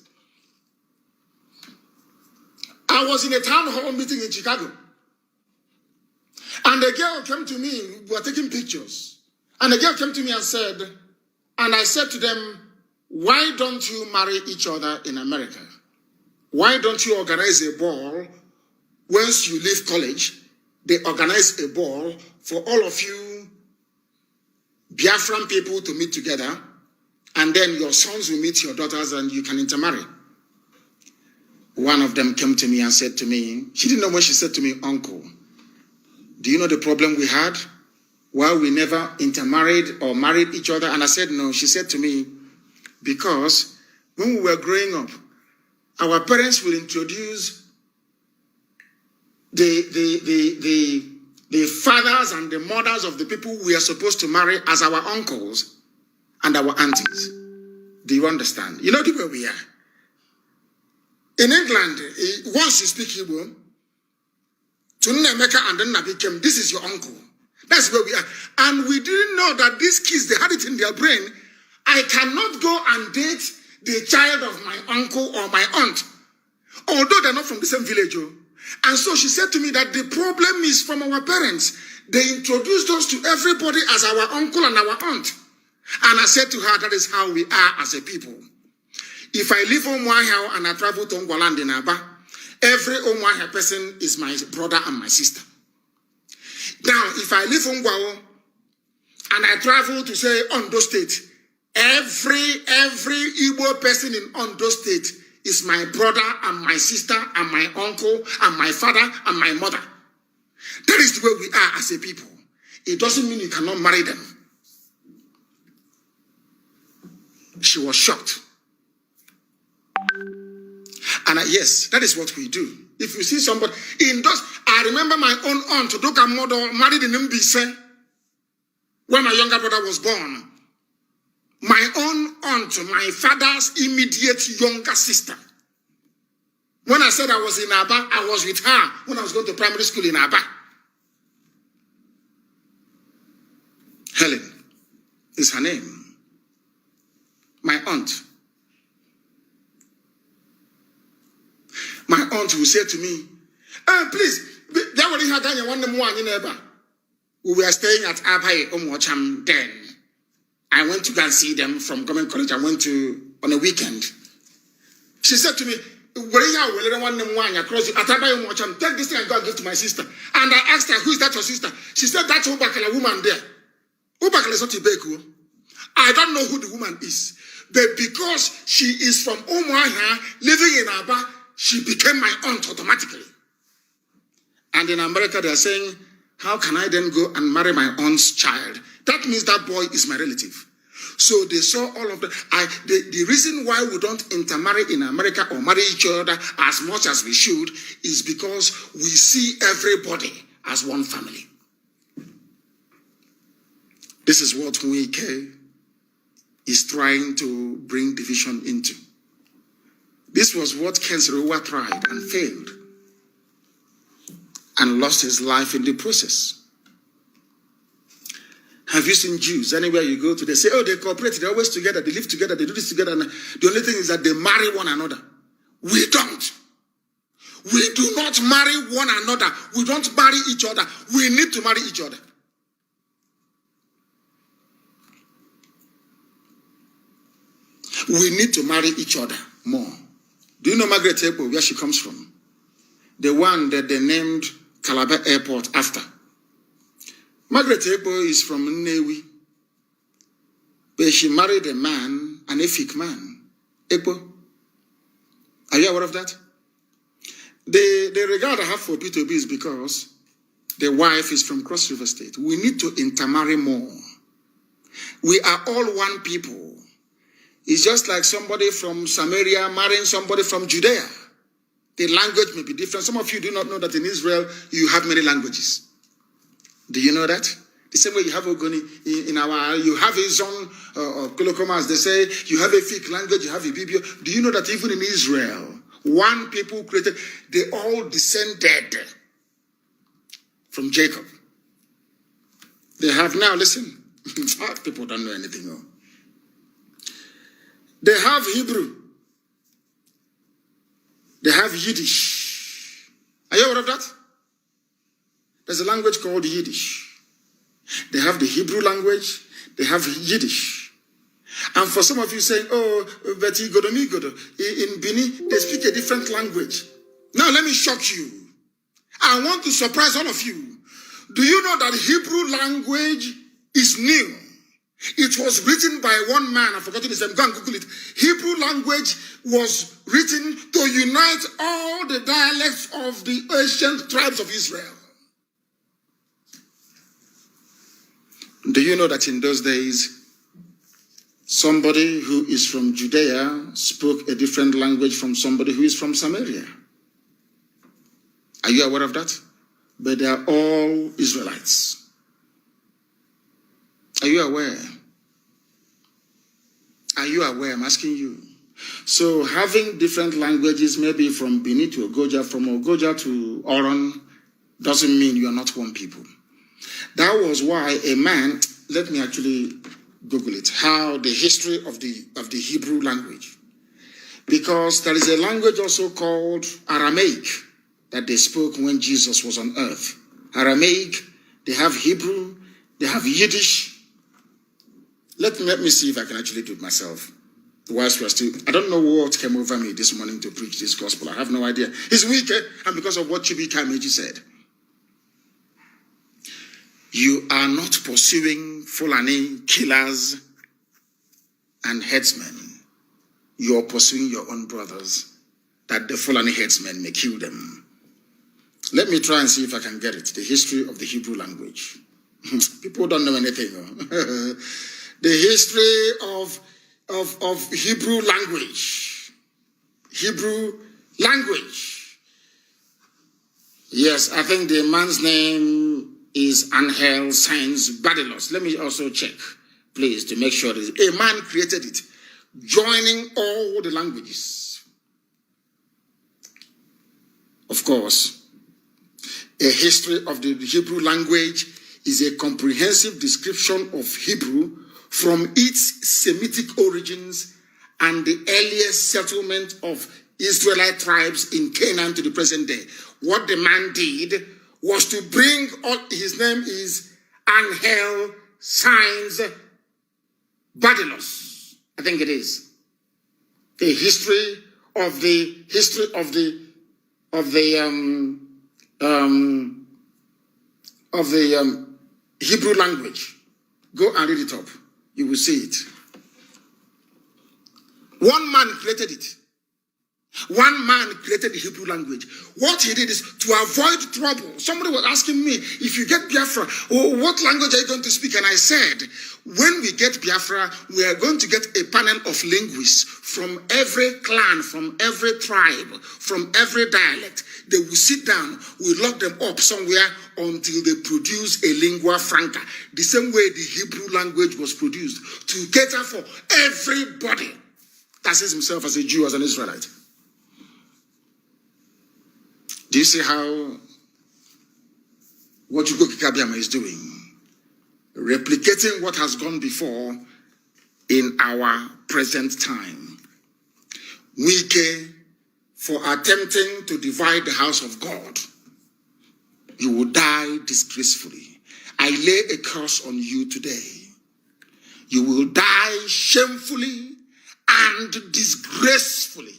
I was in a town hall meeting in Chicago. And a girl came to me, we were taking pictures. And a girl came to me and said, and I said to them, why don't you marry each other in America? Why don't you organize a ball once you leave college? They organize a ball for all of you Biafran people to meet together, and then your sons will meet your daughters and you can intermarry. One of them came to me and said to me, she didn't know when she said to me, uncle, do you know the problem we had? Why we never intermarried or married each other? And I said, no. She said to me, because when we were growing up, our parents will introduce the fathers and the mothers of the people we are supposed to marry as our uncles and our aunties. Do you understand? You know the way we are. In England, once you speak Igbo, to Nnameka and then Nabikem, this is your uncle. That's where we are. And we didn't know that these kids, they had it in their brain. I cannot go and date the child of my uncle or my aunt, although they're not from the same village. And so she said to me that the problem is from our parents. They introduced us to everybody as our uncle and our aunt. And I said to her, that is how we are as a people. If I leave Omuahia and I travel to Ngwaland in Aba, every Omuahia person is my brother and my sister. Now, if I leave Ngwao and I travel to say Ondo State, every Igbo person in Ondo State is my brother and my sister and my uncle and my father and my mother. That is the way we are as a people. It doesn't mean you cannot marry them. She was shocked. And yes, that is what we do. If you see somebody in those, I remember my own aunt, Doka Modo, married in Mbise when my younger brother was born. My own aunt, my father's immediate younger sister. When I said I was in Aba, I was with her when I was going to primary school in Aba. Helen, is her name. My aunt. My aunt will say to me, please, we were staying at Abai Omocham then. I went to go and see them from government college. I went to on a weekend. She said to me, take this thing and go and give to my sister. And I asked her, who is that your sister? She said, that's Ubakala woman there. Ubakala is not Ibeku. I don't know who the woman is. But because she is from Umuahia, living in Aba, she became my aunt automatically. And in America, they are saying, how can I then go and marry my aunt's child? That means that boy is my relative. So they saw all of that. The reason why we don't intermarry in America or marry each other as much as we should is because we see everybody as one family. This is what Nweke is trying to bring division into. This was what Kensrewa tried and failed and lost his life in the process. Have you seen Jews? Anywhere you go to, they say, oh, they cooperate, they're always together, they live together, they do this together. And the only thing is that they marry one another. We don't. We do not marry one another. We don't marry each other. We need to marry each other. We need to marry each other more. Do you know Margaret Ekpo, where she comes from? The one that they named Calabar Airport after. Margaret Ekpo is from Nnewi, but she married a man, an Efik man. Ekpo. Are you aware of that? The regard I have for P2B is because the wife is from Cross River State. We need to intermarry more. We are all one people. It's just like somebody from Samaria marrying somebody from Judea. The language may be different. Some of you do not know that in Israel, you have many languages. Do you know that? The same way you have Ogoni in our, you have a zone of Kolokoma, as they say, you have a Fik language, you have a Bibio. Do you know that even in Israel, one people created, they all descended from Jacob. They have now, listen, people don't know anything. Oh. They have Hebrew. They have Yiddish. Are you aware of that? There's a language called Yiddish. They have the Hebrew language. They have Yiddish. And for some of you saying, oh, but in Bini, they speak a different language. Now let me shock you. I want to surprise all of you. Do you know that Hebrew language is new? It was written by one man. I've forgotten his name. Go and Google it. Hebrew language was written to unite all the dialects of the ancient tribes of Israel. Do you know that in those days, somebody who is from Judea spoke a different language from somebody who is from Samaria? Are you aware of that? But they are all Israelites. Are you aware? Are you aware? I'm asking you. So having different languages, maybe from Benin to Ogoja, from Ogoja to Oron, doesn't mean you are not one people. That was why a man, let me actually Google it, how the history of the Hebrew language. Because there is a language also called Aramaic that they spoke when Jesus was on earth. Aramaic, they have Hebrew, they have Yiddish. Let me see if I can actually do it myself. Whilst we're still, I don't know what came over me this morning to preach this gospel. I have no idea. It's weak, and because of what Chibi Kameji said. You are not pursuing Fulani killers and headsmen. You are pursuing your own brothers, that the Fulani headsmen may kill them. Let me try and see if I can get it. The history of the Hebrew language. People don't know anything. The history of Hebrew language. Hebrew language. Yes, I think the man's name is Angel Sainz Badilos. Let me also check, please, to make sure that a man created it, joining all the languages. Of course, a history of the Hebrew language is a comprehensive description of Hebrew from its Semitic origins and the earliest settlement of Israelite tribes in Canaan to the present day. What the man did was to bring all, his name is Angel Signs Badilos, I think it is. The history of the Hebrew language. Go and read it up. You will see it. One man created it. One man created the Hebrew language. What he did is to avoid trouble. Somebody was asking me, if you get Biafra, what language are you going to speak? And I said, when we get Biafra, we are going to get a panel of linguists from every clan, from every tribe, from every dialect. They will sit down, we lock them up somewhere until they produce a lingua franca. The same way the Hebrew language was produced to cater for everybody that sees himself as a Jew, as an Israelite. Do you see how what Chukwuka Kabiama is doing? Replicating what has gone before in our present time. Wike, for attempting to divide the house of God, you will die disgracefully. I lay a curse on you today. You will die shamefully and disgracefully.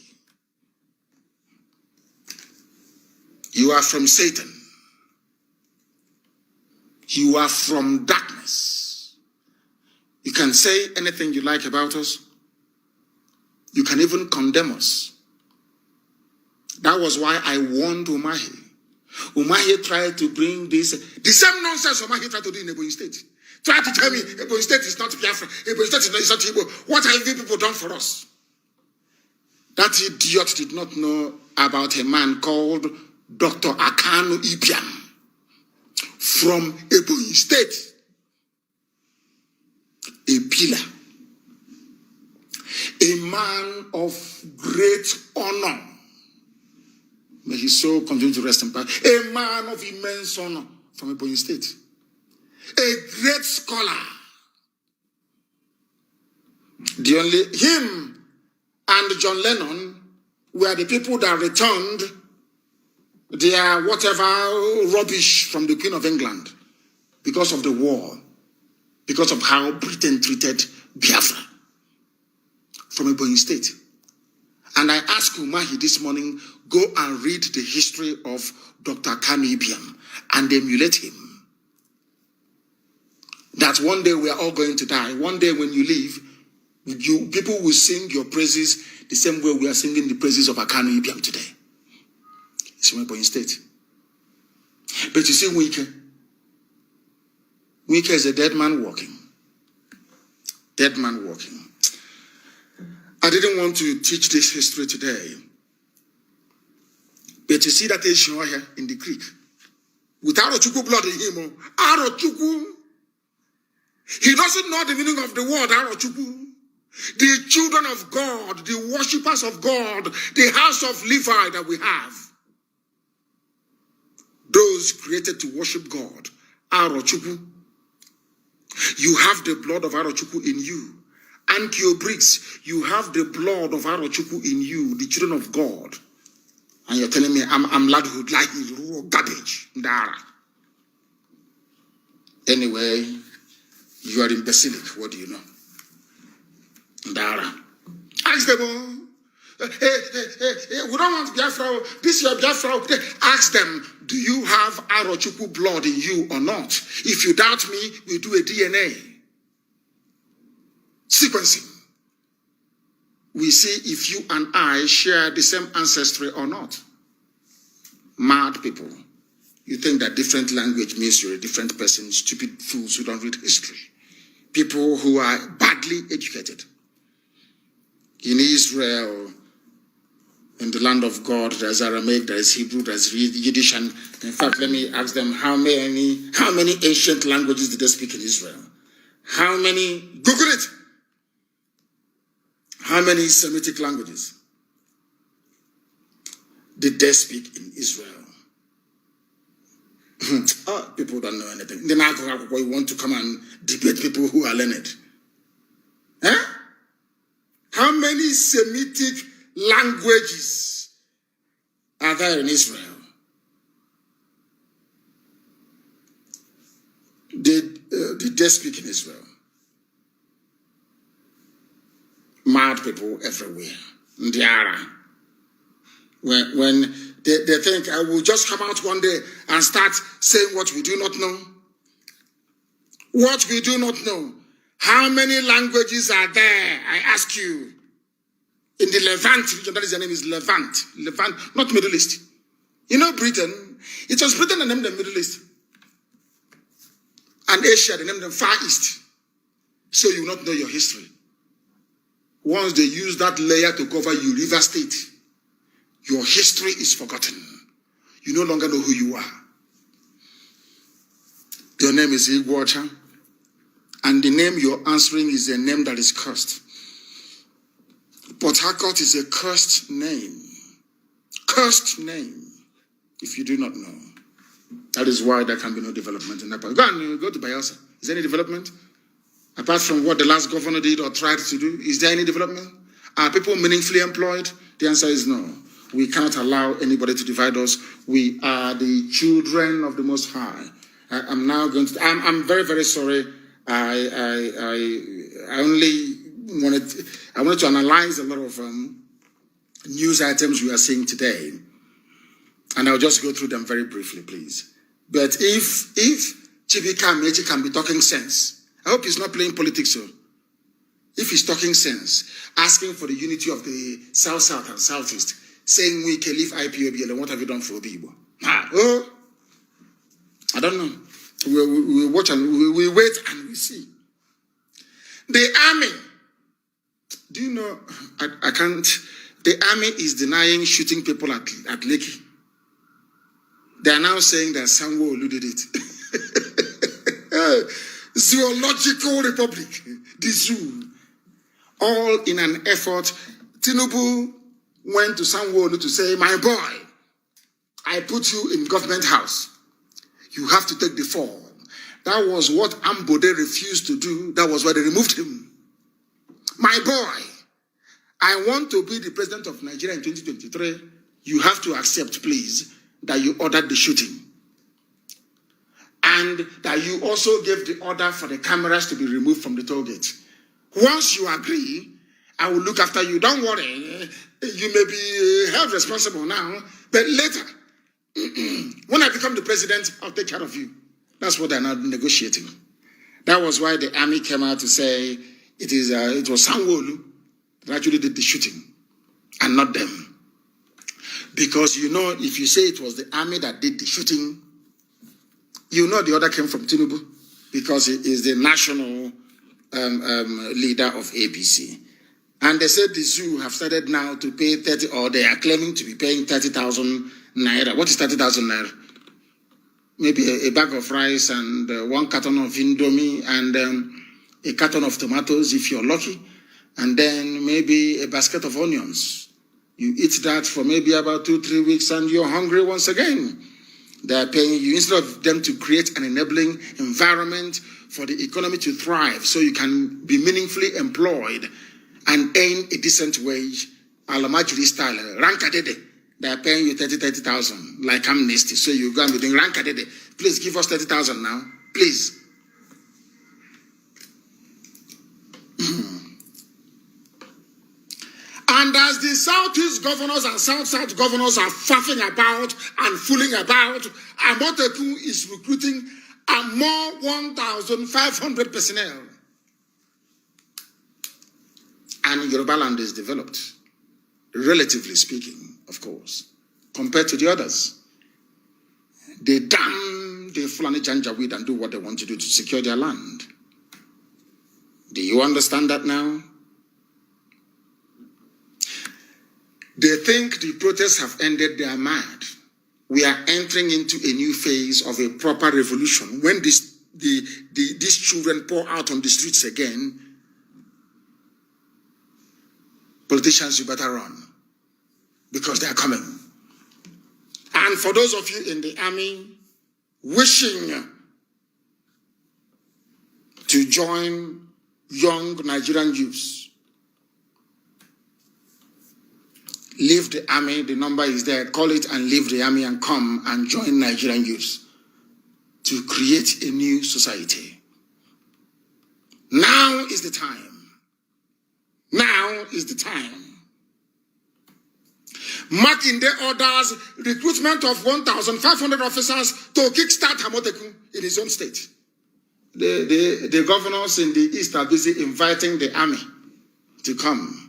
You are from Satan. You are from darkness. You can say anything you like about us. You can even condemn us. That was why I warned Umahi. Umahi tried to bring this, the same nonsense Umahi tried to do in Ebonyi State. Tried to tell me Ebonyi State is not Biafra, Ebonyi State is not Igbo. What have you people done for us? That idiot did not know about a man called Dr. Akanu Ibiam from Ebonyi State, a pillar, a man of great honor. May his soul continue to rest in power. A man of immense honor from Ebonyi State, a great scholar. The only him and John Lennon were the people that returned their whatever rubbish from the Queen of England because of the war, because of how Britain treated Biafra from Ebonyi State. And I asked Umahi this morning, go and read the history of Dr. Kanu Ibiam and emulate him. That one day we are all going to die. One day when you leave, people will sing your praises the same way we are singing the praises of Akanu Ibiam today. It's from Ebonyi State. But you see, Wike is a dead man walking. Dead man walking. I didn't want to teach this history today. But you see that issue here in the creek. With Arochukwu blood in him, Arochukwu, he doesn't know the meaning of the word Arochukwu. The children of God, the worshippers of God, the house of Levi that we have. Those created to worship God, Arochukwu. You have the blood of Arochukwu in you. Ankyo bricks, you have the blood of Arochukwu in you, the children of God. And you're telling me I'm ladhood like garbage. Ndara. Anyway, you are imbecilic. What do you know? Ndara. Ask them. Hey, we don't want Biafra. This is your Biafra. Ask them, do you have Arochukwu blood in you or not? If you doubt me, we do a DNA sequencing. We see if you and I share the same ancestry or not. Mad people. You think that different language means you're a different person. Stupid fools who don't read history. People who are badly educated. In Israel, in the land of God, there's Aramaic, there's Hebrew, there's Yiddish, and in fact, let me ask them, how many ancient languages did they speak in Israel? How many? Google it. How many Semitic languages did they speak in Israel? People don't know anything. Then you want to come and debate people who are learned. Semitic languages are there in Israel? Did they speak in Israel? Mad people everywhere. Ndiara. When they think I will just come out one day and start saying what we do not know. What we do not know. How many languages are there? I ask you. In the Levant region, that is the name is Levant. Levant, not Middle East. You know Britain? It was Britain that named the Middle East. And Asia, they named them Far East. So you will not know your history. Once they use that layer to cover you, River State, your history is forgotten. You no longer know who you are. Your name is Igwacha. And the name you're answering is a name that is cursed. Port Harcourt is a cursed name. Cursed name, if you do not know. That is why there can be no development in Nepal. Go to Bayelsa. Is there any development? Apart from what the last governor did or tried to do, is there any development? Are people meaningfully employed? The answer is no. We cannot allow anybody to divide us. We are the children of the Most High. I'm now going to. I'm very, very sorry. I wanted to analyze a lot of news items we are seeing today, and I'll just go through them very briefly, please. But if Chibika Meji can be talking sense, I hope he's not playing politics. So, if he's talking sense, asking for the unity of the South and Southeast, saying we can leave IPOBL, and what have you done for Obibo? I don't know. We watch and we wait and we see. The army. Do you know? I can't. The army is denying shooting people at Lekki. They are now saying that Sanwo-Olu did it. Zoological Republic, the zoo. All in an effort. Tinubu went to Sanwo-Olu to say, my boy, I put you in government house. You have to take the fall. That was what Ambode refused to do. That was why they removed him. My boy, I want to be the president of Nigeria in 2023. You have to accept, please, that you ordered the shooting. And that you also gave the order for the cameras to be removed from the toll gate. Once you agree, I will look after you. Don't worry. You may be held responsible now, but later, when I become the president, I'll take care of you. That's what they're now negotiating. That was why the army came out to say it was Sanwo-Olu that actually did the shooting and not them. Because you know, if you say it was the army that did the shooting, you know the order came from Tinubu because he is the national leader of ABC. And they said the zoo have started now to pay 30, or they are claiming to be paying 30,000 naira. What is 30,000 naira? Maybe a bag of rice and 1 carton of Indomie and a carton of tomatoes if you're lucky. And then maybe a basket of onions. You eat that for maybe about 2-3 weeks and you're hungry once again. They're paying you, instead of them to create an enabling environment for the economy to thrive so you can be meaningfully employed and earn a decent wage, Alamajiri style, Rankadede. They're paying you 30,000 like amnesty. So you go and be doing Rankadede. Please give us 30,000 now. Please. And as the Southeast governors and South governors are faffing about and fooling about, Amotekun is recruiting a more 1,500 personnel. And Yoruba land is developed, relatively speaking, of course, compared to the others. They damn the Fulani Janjaweed and do what they want to do to secure their land. Do you understand that now? They think the protests have ended, they are mad. We are entering into a new phase of a proper revolution. When these children pour out on the streets again, politicians, you better run. Because they are coming. And for those of you in the army wishing to join young Nigerian youths, Leave the army, the number is there. Call it and leave the army and come and join Nigerian youths to create a new society. Now is the time. Now is the time. Makinde orders recruitment of 1,500 officers to kickstart Hamotekun in his own state. The governors in the east are busy inviting the army to come.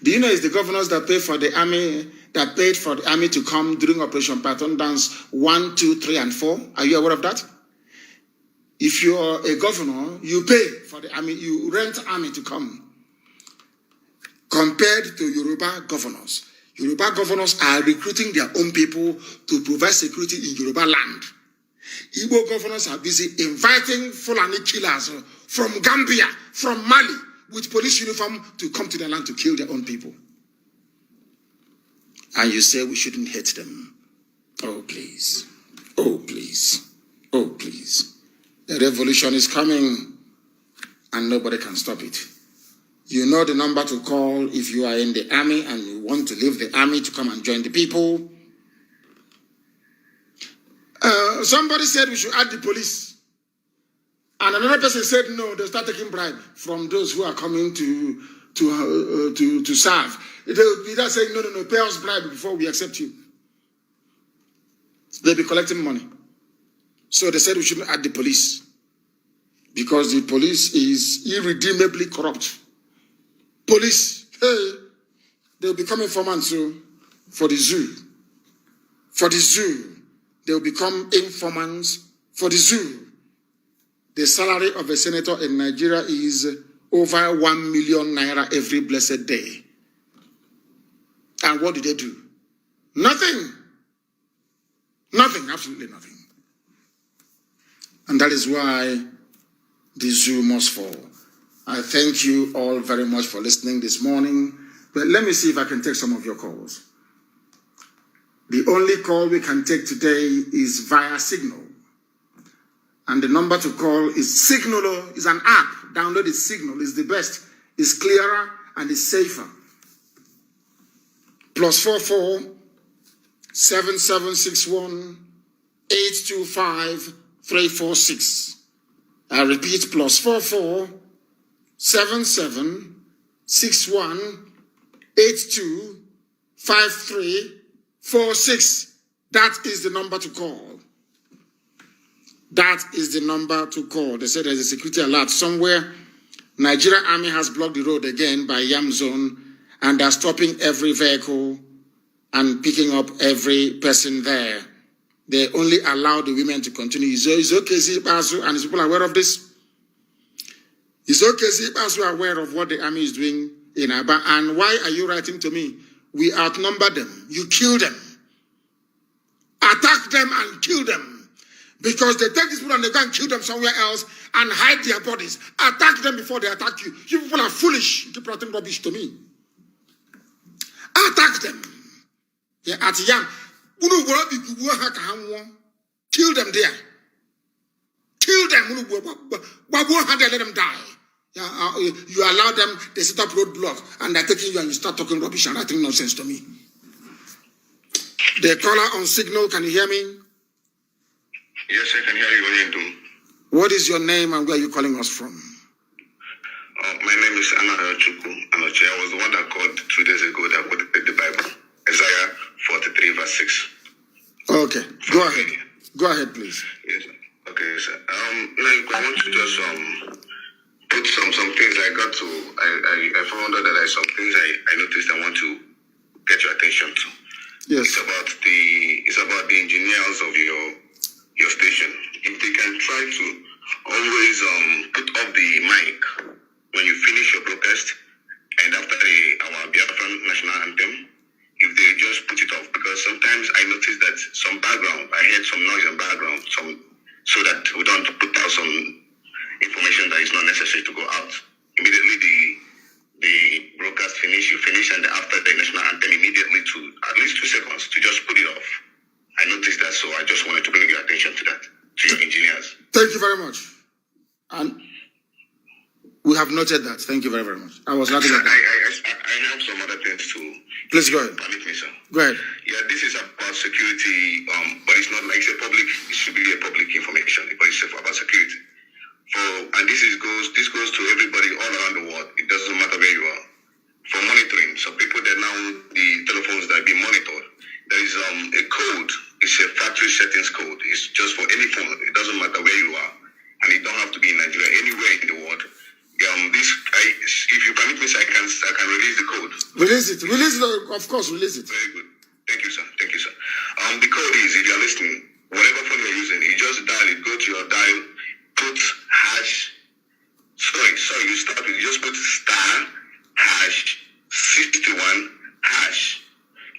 Do you know it's the governors that pay for the army, that paid for the army to come during Operation Patton Dance 1, 2, 3, and 4? Are you aware of that? If you're a governor, you pay for the army, you rent army to come. Compared to Yoruba governors. Yoruba governors are recruiting their own people to provide security in Yoruba land. Igbo governors are busy inviting Fulani killers from Gambia, from Mali, with police uniform to come to their land to kill their own people. And you say we shouldn't hate them. Oh, please. Oh, please. Oh, please. The revolution is coming and nobody can stop it. You know the number to call if you are in the army and you want to leave the army to come and join the people. Somebody said we should add the police. And another person said no, they'll start taking bribe from those who are coming to serve. They'll be there saying, no, pay us bribe before we accept you. They'll be collecting money. So they said we shouldn't add the police. Because the police is irredeemably corrupt. Police, hey, they'll become informants for the zoo. For the zoo. They'll become informants for the zoo. The salary of a senator in Nigeria is over 1 million naira every blessed day. And what do they do? Nothing. Nothing, absolutely nothing. And that is why the zoo must fall. I thank you all very much for listening this morning. But let me see if I can take some of your calls. The only call we can take today is via Signal. And the number to call is Signal. It's an app. Download it. Signal. It's the best. It's clearer and it's safer. +44 7761 825 346. I repeat, +44 7761 8253 46. That is the number to call. That is the number to call. They said there's a security alert somewhere. Nigeria Army has blocked the road again by Yam Zone and they're stopping every vehicle and picking up every person there. They only allow the women to continue. Is okay, Zipasu, and is people aware of this? Is okay, Zipasu, aware of what the army is doing in Aba? And why are you writing to me? We outnumber them. You kill them. Attack them and kill them. Because they take these people and they go and kill them somewhere else and hide their bodies. Attack them before they attack you. You people are foolish. You keep writing rubbish to me. Attack them. Yeah, at Yam. Kill them there. Kill them. Let them die. You allow them, they set up roadblock and they're taking you and you start talking rubbish and writing nonsense to me. The caller on Signal, can you hear me? Yes, I can hear you. What is your name and where are you calling us from? My name is Anna Chuku Anoche. I was the one that called 2 days ago that would read the Bible. Isaiah 43 verse 6. Okay, go ahead. Go ahead, please. Yes. Okay, sir. Now I want to just put some things I got to. I found out that there are some things I noticed I want to get your attention to. Yes. It's about the engineers of your station. If they can try to always put up the mic when you finish your broadcast and after our Biafran national anthem, if they just put it off, because sometimes I notice that I heard some noise in background, so that we don't put out some information that is not necessary to go out. Immediately the broadcast you finish, and after the national anthem, immediately to at least 2 seconds to just put it off. I noticed that, so I just wanted to bring your attention to that, to your engineers. Thank you very much. And we have noted that. Thank you very, very much. I was laughing at that. I have some other things too. Please go ahead. Permit me, sir. Go ahead. Yeah, this is about security, but it's not like it should be a public information, but it's about security. And this goes to everybody all around the world. It doesn't matter where you are. For monitoring, so people that now the telephones that are being monitored, there is a code. It's a factory settings code. It's just for any phone. It doesn't matter where you are, and it don't have to be in Nigeria. Anywhere in the world. If you permit me, sir, I can release the code. Release it. Release it. Of course, release it. Very good. Thank you, sir. Thank you, sir. The code is, if you're listening, whatever phone you're using, you just dial it. Go to your dial, put hash. Sorry. You start with, you just put star hash 61 hash,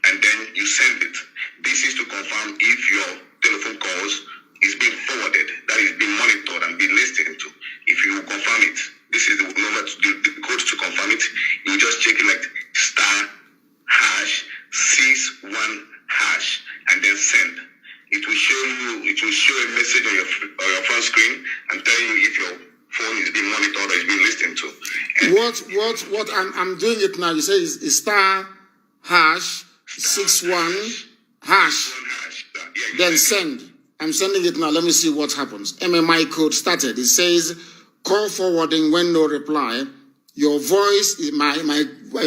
and then you send it. This is to confirm if your telephone calls is being forwarded, that is being monitored and being listened to. If you confirm it, this is the number to do the code to confirm it. You just check it like star hash 61 hash and then send. It will show a message on your phone screen and tell you if your phone is being monitored or is being listened to. And what I'm doing it now. You say is star hash 61 hash. Then send. I'm sending it now. Let me see what happens. MMI code started. It says call forwarding when no reply. Your voice, my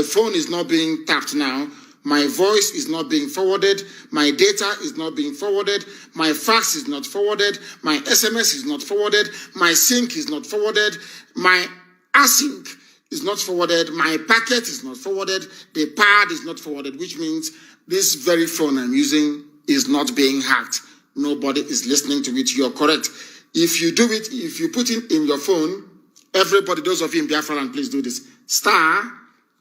phone is not being tapped now. My voice is not being forwarded. My data is not being forwarded. My fax is not forwarded. My SMS is not forwarded. My sync is not forwarded. My async is not forwarded. My packet is not forwarded. The pad is not forwarded, which means this very phone I'm using is not being hacked. Nobody is listening to it. You're correct. If you do it, if you put it in your phone, everybody, those of you in Biafra land, please do this. Star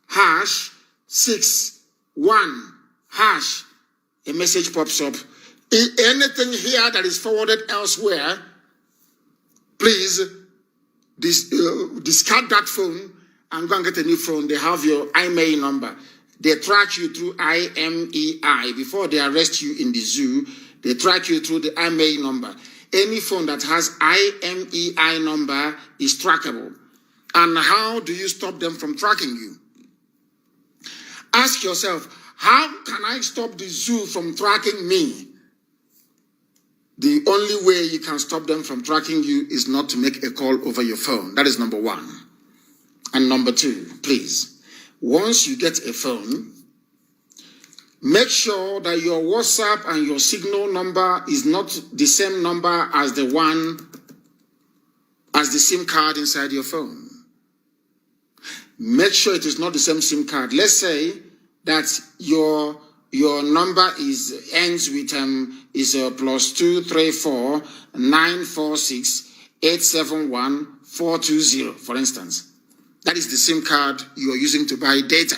hash 61 hash. A message pops up. Anything here that is forwarded elsewhere, please discard that phone and go and get a new phone. They have your IMEI number. They track you through IMEI. Before they arrest you in the zoo, they track you through the IMEI number. Any phone that has IMEI number is trackable. And how do you stop them from tracking you? Ask yourself, how can I stop the zoo from tracking me? The only way you can stop them from tracking you is not to make a call over your phone. That is number one. And number two, please, once you get a phone, make sure that your WhatsApp and your Signal number is not the same number as the SIM card inside your phone. Make sure it is not the same SIM card. Let's say that your number ends with +234 946 871 420, for instance. That is the SIM card you are using to buy data.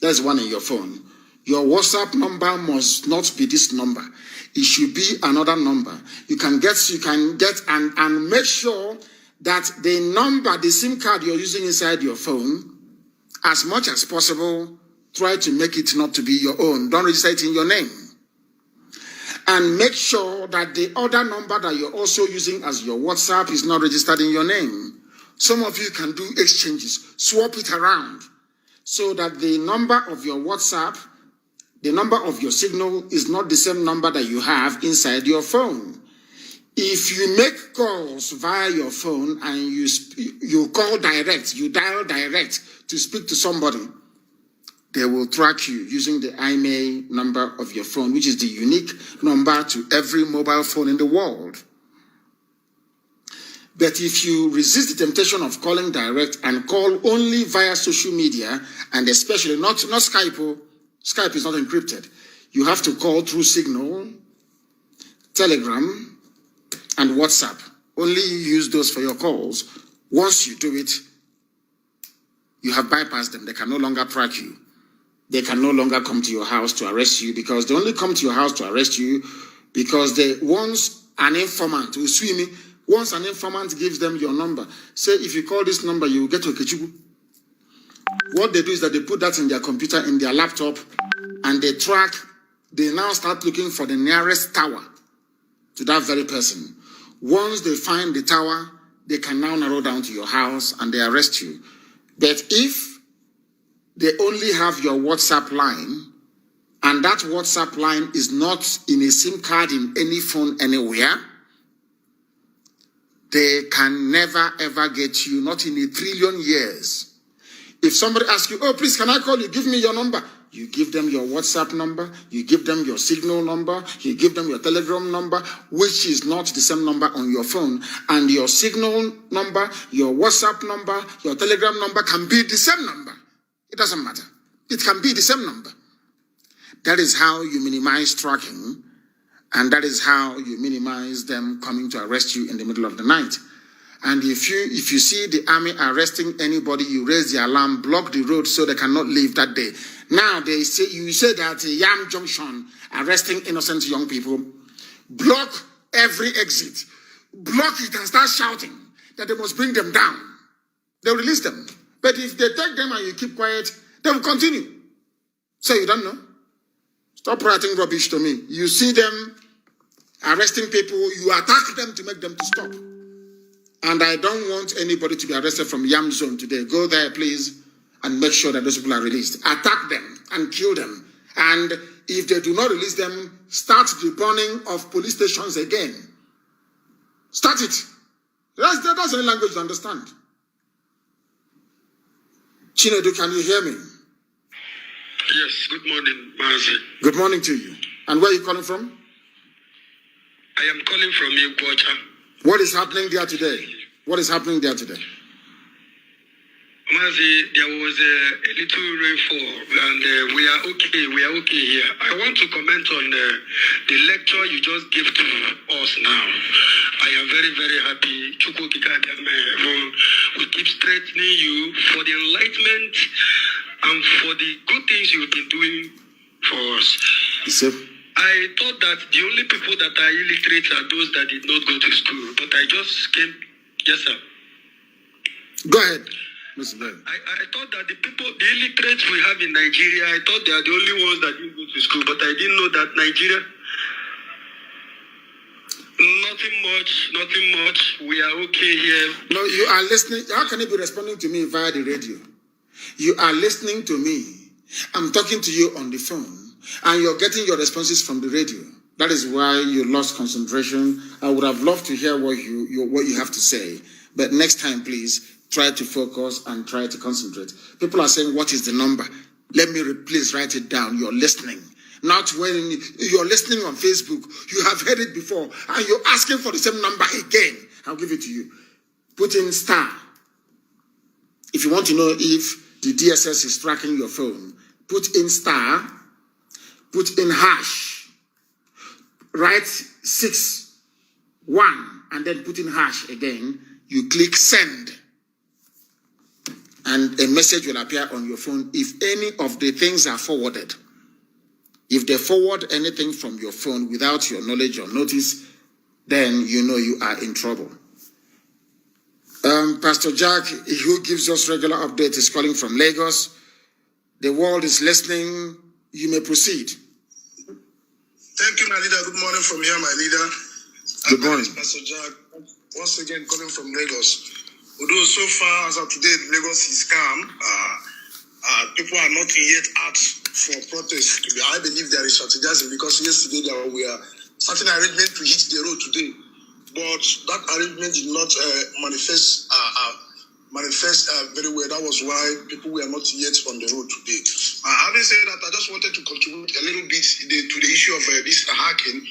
There's one in your phone. Your WhatsApp number must not be this number. It should be another number. You can get and make sure that the number, the SIM card you're using inside your phone, as much as possible, try to make it not to be your own. Don't register it in your name. And make sure that the other number that you're also using as your WhatsApp is not registered in your name. Some of you can do exchanges. Swap it around so that the number of your WhatsApp, the number of your Signal is not the same number that you have inside your phone. If you make calls via your phone and you call direct, you dial direct to speak to somebody, they will track you using the IMEI number of your phone, which is the unique number to every mobile phone in the world. But if you resist the temptation of calling direct and call only via social media, and especially not Skype, Skype is not encrypted. You have to call through Signal, Telegram, and WhatsApp. Only use those for your calls. Once you do it, you have bypassed them. They can no longer track you. They can no longer come to your house to arrest you, because they only come to your house to arrest you because once an informant gives them your number, say if you call this number, you will get to Okechukwu. What they do is that they put that in their computer, in their laptop, and they now start looking for the nearest tower to that very person. Once they find the tower, they can now narrow down to your house and they arrest you. But if they only have your WhatsApp line, and that WhatsApp line is not in a SIM card in any phone anywhere, they can never ever get you, not in 1,000,000,000 years. If somebody asks you, oh, please, can I call you? Give me your number. You give them your WhatsApp number, you give them your Signal number, you give them your Telegram number, which is not the same number on your phone. And your Signal number, your WhatsApp number, your Telegram number can be the same number. It doesn't matter. It can be the same number. That is how you minimize tracking, and that is how you minimize them coming to arrest you in the middle of the night. And if you see the army arresting anybody, you raise the alarm, block the road so they cannot leave that day. Now you say that Yam Junction arresting innocent young people, block every exit, block it and start shouting that they must bring them down. They'll release them. But if they take them and you keep quiet, they will continue. So you don't know. Stop writing rubbish to me. You see them arresting people, you attack them to make them to stop. And I don't want anybody to be arrested from Yam Zone today. Go there, please, and make sure that those people are released. Attack them and kill them. And if they do not release them, start the burning of police stations again. Start it. That's the only language you understand. Chinedu, can you hear me? Yes, good morning, Mazi. Good morning to you. And where are you calling from? I am calling from Iguacha. What is happening there today? What is happening there today? Mazi, there was a little rainfall, and we are okay. We are okay here. I want to comment on the lecture you just gave to us now. I am very, very happy. We keep strengthening you for the enlightenment and for the good things you've been doing for us. Yes, I thought that the only people that are illiterate are those that did not go to school. But I just came... Yes, sir. Go ahead, Mr. Ben. I thought that the illiterates we have in Nigeria, I thought they are the only ones that didn't go to school. But I didn't know that Nigeria... Nothing much. We are okay here. No, you are listening. How can you be responding to me via the radio? You are listening to me. I'm talking to you on the phone. And you're getting your responses from the radio. That is why you lost concentration. I would have loved to hear what you have to say. But next time, please, try to focus and try to concentrate. People are saying, what is the number? Let me please write it down. You're listening. Not when you're listening on Facebook. You have heard it before. And you're asking for the same number again. I'll give it to you. Put in star. If you want to know if the DSS is tracking your phone, put in star. Put in hash, write 6, 1, and then put in hash again. You click send. And a message will appear on your phone if any of the things are forwarded. If they forward anything from your phone without your knowledge or notice, then you know you are in trouble. Pastor Jack, who gives us regular updates, is calling from Lagos. The world is listening. You may proceed. Thank you, my leader. Good morning from here, my leader. Good morning. Pastor Jack, once again calling from Lagos. Although so far as of today, Lagos is calm, people are not yet out for protest. I believe there is strategizing because yesterday there were certain arrangements to hit the road today, but that arrangement did not manifest very well. That was why people were not yet on the road today. Having said that, I just wanted to contribute a little bit to the issue of this hacking.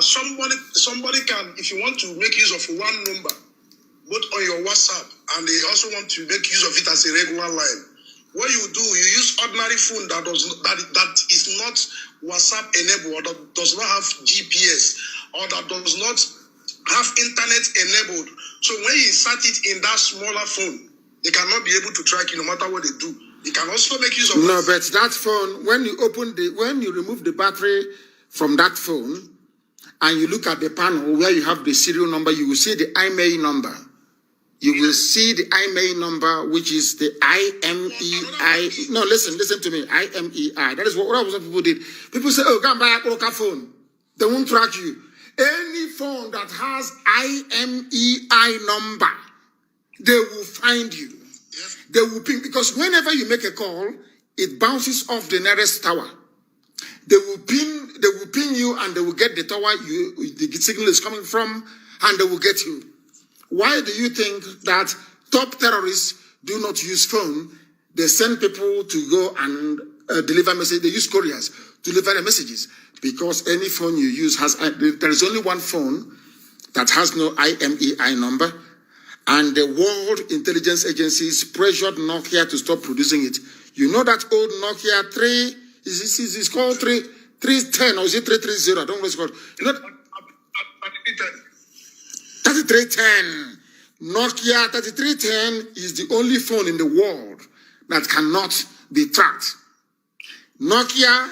Somebody can, if you want to make use of one number, both on your WhatsApp, and they also want to make use of it as a regular line. What you do, you use ordinary phone that is not WhatsApp enabled, or that does not have GPS, or that does not have internet enabled. So when you insert it in that smaller phone, they cannot be able to track you no matter what they do. You can also make use of no, but that phone, when you remove the battery from that phone and you look at the panel where you have the serial number, you will see the IMEI number. You will see the IMEI number, which is the IMEI. No, listen to me. IMEI. That is what people did. People say, oh, go and buy a local phone. They won't track you. Any phone that has IMEI number, they will find you. They will ping, because whenever you make a call, it bounces off the nearest tower. They will ping you, and they will get the tower the signal is coming from, and they will get you. Why do you think that top terrorists do not use phone? They send people to go and deliver messages. They use couriers to deliver the messages, because any phone you use there is only one phone that has no IMEI number, and the World Intelligence Agencies pressured Nokia to stop producing it. You know that old Nokia 3, it's called 310, or is it 330? I don't know what it's called. You know, 3310. Nokia 3310 is the only phone in the world that cannot be tracked. Nokia,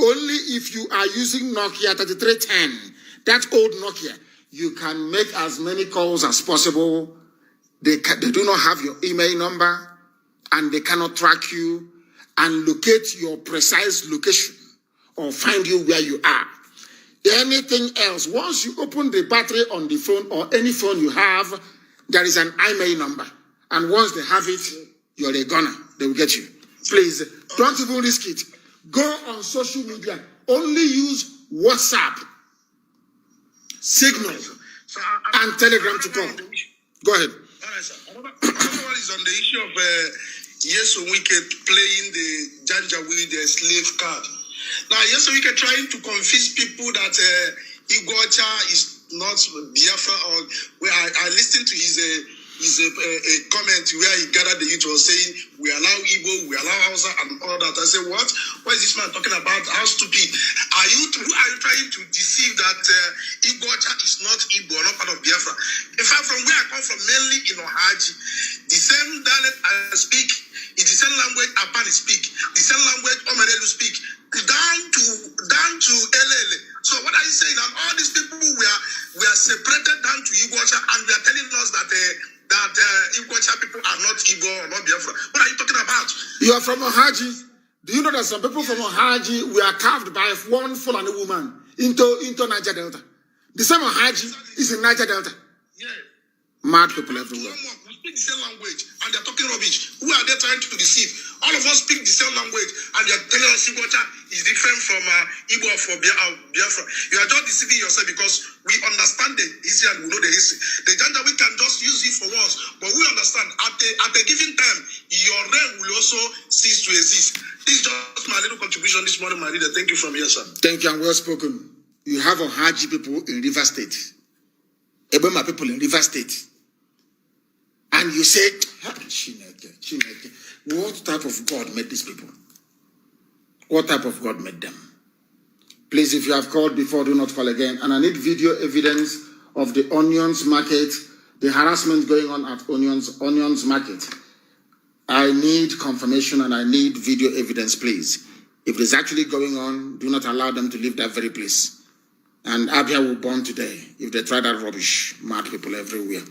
only if you are using Nokia 3310, that old Nokia, you can make as many calls as possible. They do not have your email number, and they cannot track you and locate your precise location or find you where you are. Anything else, once you open the battery on the phone or any phone you have, there is an IMEI number. And once they have it, you're a gunner. They will get you. Please, don't even risk it. Go on social media. Only use WhatsApp, Signal, and Telegram to call. Go ahead. All right, sir. Another one is on the issue of Yeso Wike playing the Janjaweed slave card. Now, Yeso Wike trying to convince people that Iguacha is not Biafra. Or where I listened to his a comment where he gathered the youth was saying, we allow Igbo, we allow Hausa, and all that. I said, what? What is this man talking about? How stupid? Are you trying to deceive that Iguacha is not Igbo, not part of Biafra? In fact, from where I come from, mainly in Ohaji, the same dialect I speak is the same language Apani speak, the same language Omerelu speak, down to Elele. So what are you saying? And all these people we are separated down to Iguacha, and we are telling us that Iguacha people are not Igbo or not Biafra. What are you talking about? You are from Ohaji. Do you know that some people from Ohaji were carved by one Fulani woman into Niger Delta? The same Ohaji is in Niger Delta. Yeah. Mad people everywhere. We speak the same language, and they're talking rubbish. Who are they trying to deceive? All of us speak the same language, and they're telling us Iguacha is different from Igbo for Biafra. You are just deceiving yourself, because we understand the history and we know the history. The gender we can just use it for once, but we understand at a given time, your reign will also cease to exist. This is just my little contribution this morning, my leader. Thank you from here, sir. Thank you, and well spoken. You have Ohaji people in River State, Ebema people in River State, and you say, Chineke, what type of God made these people? What type of God made them? Please, if you have called before, do not call again. And I need video evidence of the onions market, the harassment going on at onions market. I need confirmation, and I need video evidence, please. If it is actually going on, do not allow them to leave that very place. And Abia will burn today if they try that rubbish. Mad people everywhere.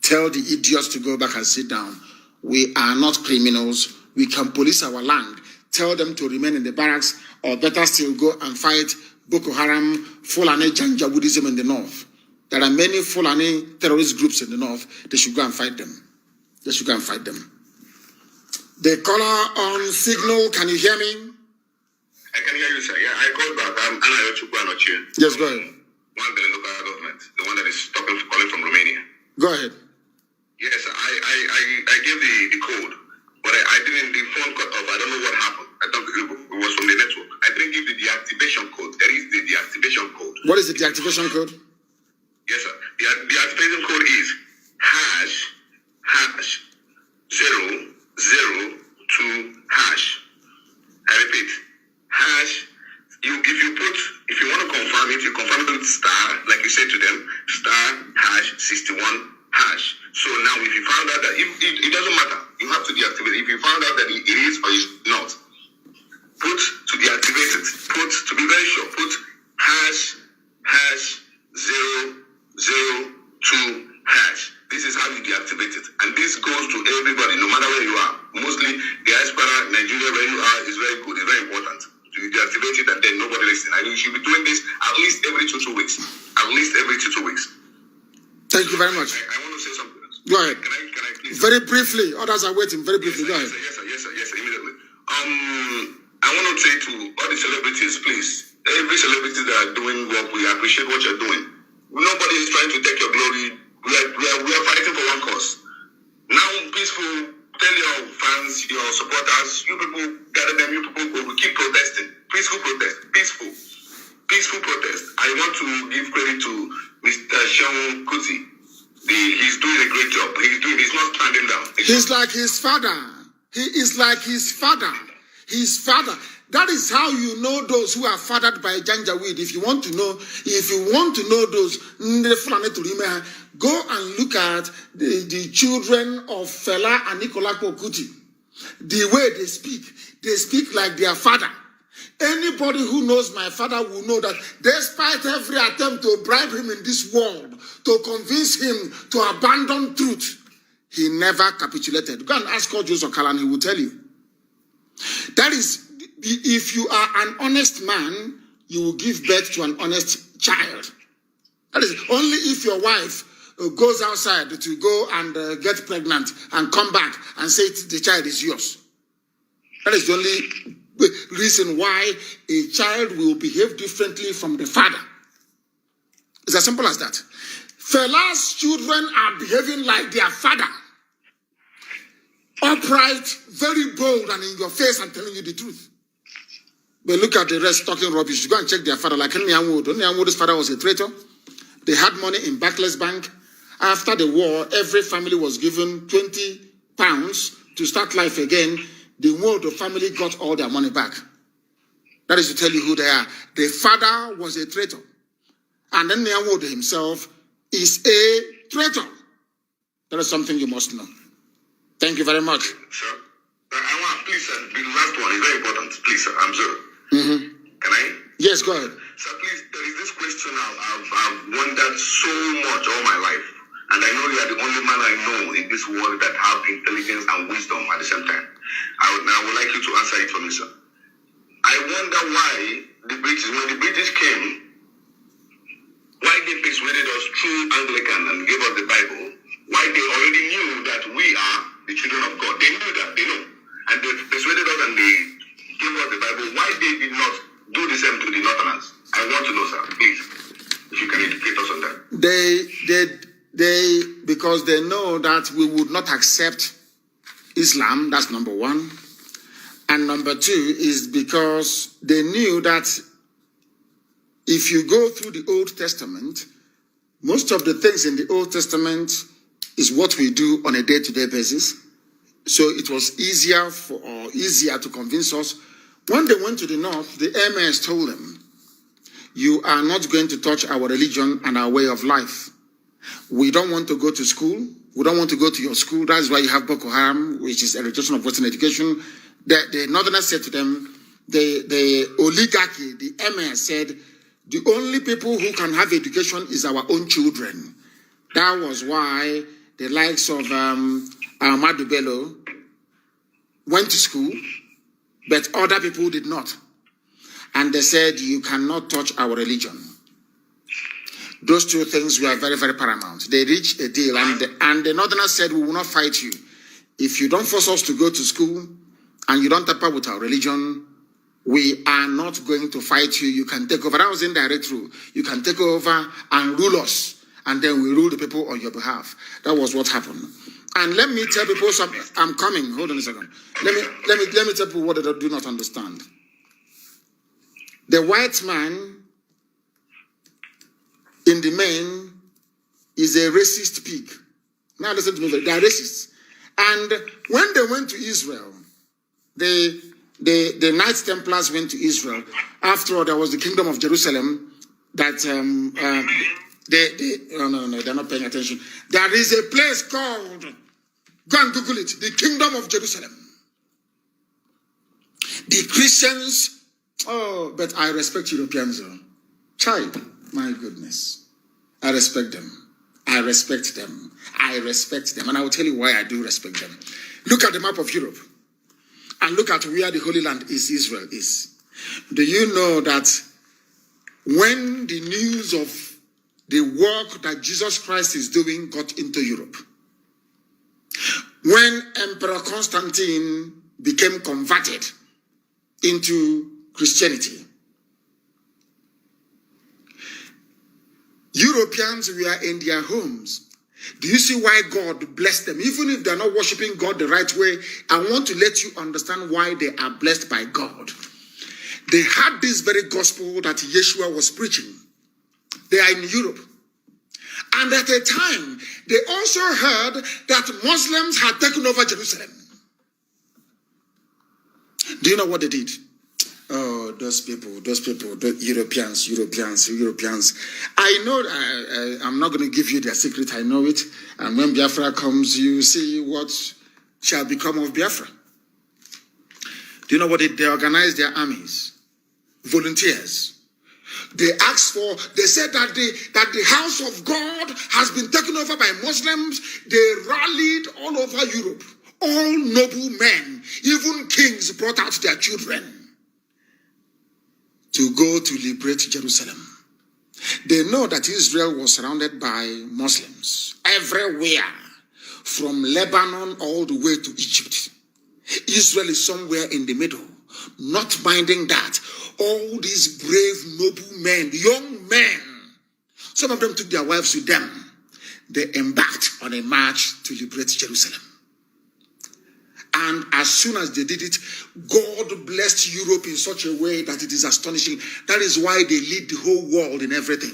Tell the idiots to go back and sit down. We are not criminals. We can police our land. Tell them to remain in the barracks, or better still, go and fight Boko Haram, Fulani Janjaweedism in the north. There are many Fulani terrorist groups in the north. They should go and fight them. They should go and fight them. The caller on Signal, can you hear me? I can hear you, sir. Yeah, I called back. I'm Anayo Chukwanochi. Yes, go ahead. One the local government, the one that is calling from Romania. Go ahead. Yes, I gave the code, but I didn't, the phone cut off. I don't know what happened. I thought it was from the network. I didn't give the deactivation code. There is the deactivation code. What is the deactivation code? Yes, sir. The deactivation code is #002#. I repeat, if you want to confirm it, you confirm it with star, like you said to them, *61#. So now if you found out that it doesn't matter, you have to deactivate it. If you found out that it is or is not, put to deactivate it. To be very sure, put #002#. This is how you deactivate it. And this goes to everybody, no matter where you are. Mostly diaspora, Nigeria, where you are, is very good, it's very important. You deactivate it and then nobody listens. And you should be doing this at least every two weeks. At least every two weeks. Thank you very much. I want to say something else. Go ahead. Can I please please. Very briefly, others are waiting. Very briefly, go ahead. Yes, sir, immediately. I want to say to all the celebrities, please, every celebrity that are doing work, we appreciate what you're doing. Nobody is trying to take your glory. We are fighting for one cause. Now, peaceful, tell your fans, your supporters, you people, gather them, you people go, we keep protesting. Peaceful protest, peaceful protest. I want to give credit to Mr. Sean Kuti. He's doing a great job. He's not standing down. He's like his father. He is like his father. His father. That is how you know those who are fathered by Janjaweed. If you want to know those, go and look at the children of Fela and Nicola Kuti. The way they speak like their father. Anybody who knows my father will know that despite every attempt to bribe him in this world, to convince him to abandon truth, he never capitulated. Go and ask Joseph Kalan, he will tell you. That is, if you are an honest man, you will give birth to an honest child. That is, only if your wife goes outside to go and get pregnant and come back and say the child is yours. That is the only reason why a child will behave differently from the father. It's as simple as that. Fela's children are behaving like their father. Upright, very bold, and in your face and telling you the truth. But look at the rest talking rubbish. You go and check their father, like Henry Anwood. Henry Anwood's father was a traitor. They had money in Barclays Bank. After the war, every family was given £20 to start life again. The Nwodo family got all their money back. That is to tell you who they are. The father was a traitor. And then Nwodo himself is a traitor. That is something you must know. Thank you very much. Sir, I want, please, sir, the last one is very important. Please, sir, I'm sorry. Can I? Yes, go ahead. Sir, please, there is this question I've wondered so much all my life. And I know you are the only man I know in this world that have intelligence and wisdom at the same time. I would like you to answer it for me, sir. I wonder why when the British came, why they persuaded us through Anglican and gave us the Bible, why they already knew that we are the children of God. They knew that, they know. And they persuaded us and they gave us the Bible. Why they did not do the same to the Northerners? I want to know, sir, please, if you can educate us on that. Because they know that we would not accept Islam, that's number one. And number two is because they knew that if you go through the Old Testament, most of the things in the Old Testament is what we do on a day-to-day basis. So it was easier to convince us. When they went to the north, the emirs told them, you are not going to touch our religion and our way of life. We don't want to go to school. We don't want to go to your school. That's why you have Boko Haram, which is a rejection of Western education. The Northerners said to them, the oligarchy, the emir said, the only people who can have education is our own children. That was why the likes of Ahmadu Bello went to school, but other people did not. And they said, you cannot touch our religion. Those two things were very, very paramount. They reached a deal, and the Northerners said, we will not fight you. If you don't force us to go to school and you don't tamper with our religion, we are not going to fight you. You can take over. That was indirect rule. You can take over and rule us, and then we rule the people on your behalf. That was what happened. And let me tell people something. I'm coming. Hold on a second. Let me tell people what they do not understand. The white man, in the main, is a racist pig. Now listen to me, they are racists. And when they went to Israel, the Knights Templars went to Israel. After all, there was the Kingdom of Jerusalem that no, they're not paying attention. There is a place called, go and Google it, the Kingdom of Jerusalem. The Christians, but I respect Europeans. Child, my goodness. I respect them. I respect them. I respect them. And I will tell you why I do respect them. Look at the map of Europe. And look at where the Holy Land is, Israel is. Do you know that when the news of the work that Jesus Christ is doing got into Europe, When Emperor Constantine became converted into Christianity, Europeans were in their homes. Do you see why God blessed them? Even if they're not worshiping God the right way, I want to let you understand why they are blessed by God. They had this very gospel that Yeshua was preaching. They are in Europe. And at a time, they also heard that Muslims had taken over Jerusalem. Do you know what they did? Oh, those people, the Europeans. I know, I'm not going to give you their secret, I know it. And when Biafra comes, you see what shall become of Biafra. Do you know what they organized their armies? Volunteers. They asked for, they said that the house of God has been taken over by Muslims. They rallied all over Europe. All noble men, even kings, brought out their children to go to liberate Jerusalem. They know that Israel was surrounded by Muslims everywhere, from Lebanon all the way to Egypt. Israel is somewhere in the middle, not minding that all these brave, noble men, young men, some of them took their wives with them. They embarked on a march to liberate Jerusalem. And as soon as they did it, God blessed Europe in such a way that it is astonishing. That is why they lead the whole world in everything.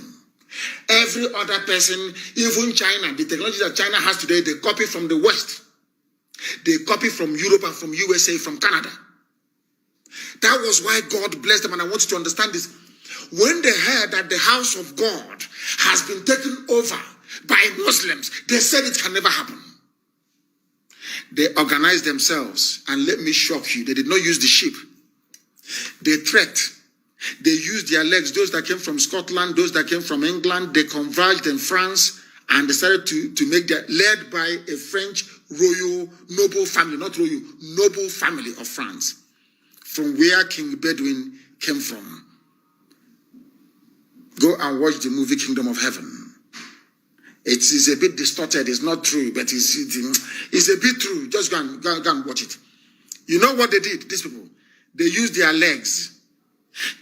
Every other person, even China, the technology that China has today, they copy from the West. They copy from Europe and from USA, from Canada. That was why God blessed them. And I want you to understand this. When they heard that the house of God has been taken over by Muslims, they said it can never happen. They organized themselves, and let me shock you, they did not use the ship. They trekked. They used their legs, those that came from Scotland, those that came from England. They converged in France and decided to make that, led by a French royal, noble family, not royal, noble family of France, from where King Bedouin came from. Go and watch the movie Kingdom of Heaven. It is a bit distorted. It's not true, but it's a bit true. Just go and watch it. You know what they did, these people? They used their legs.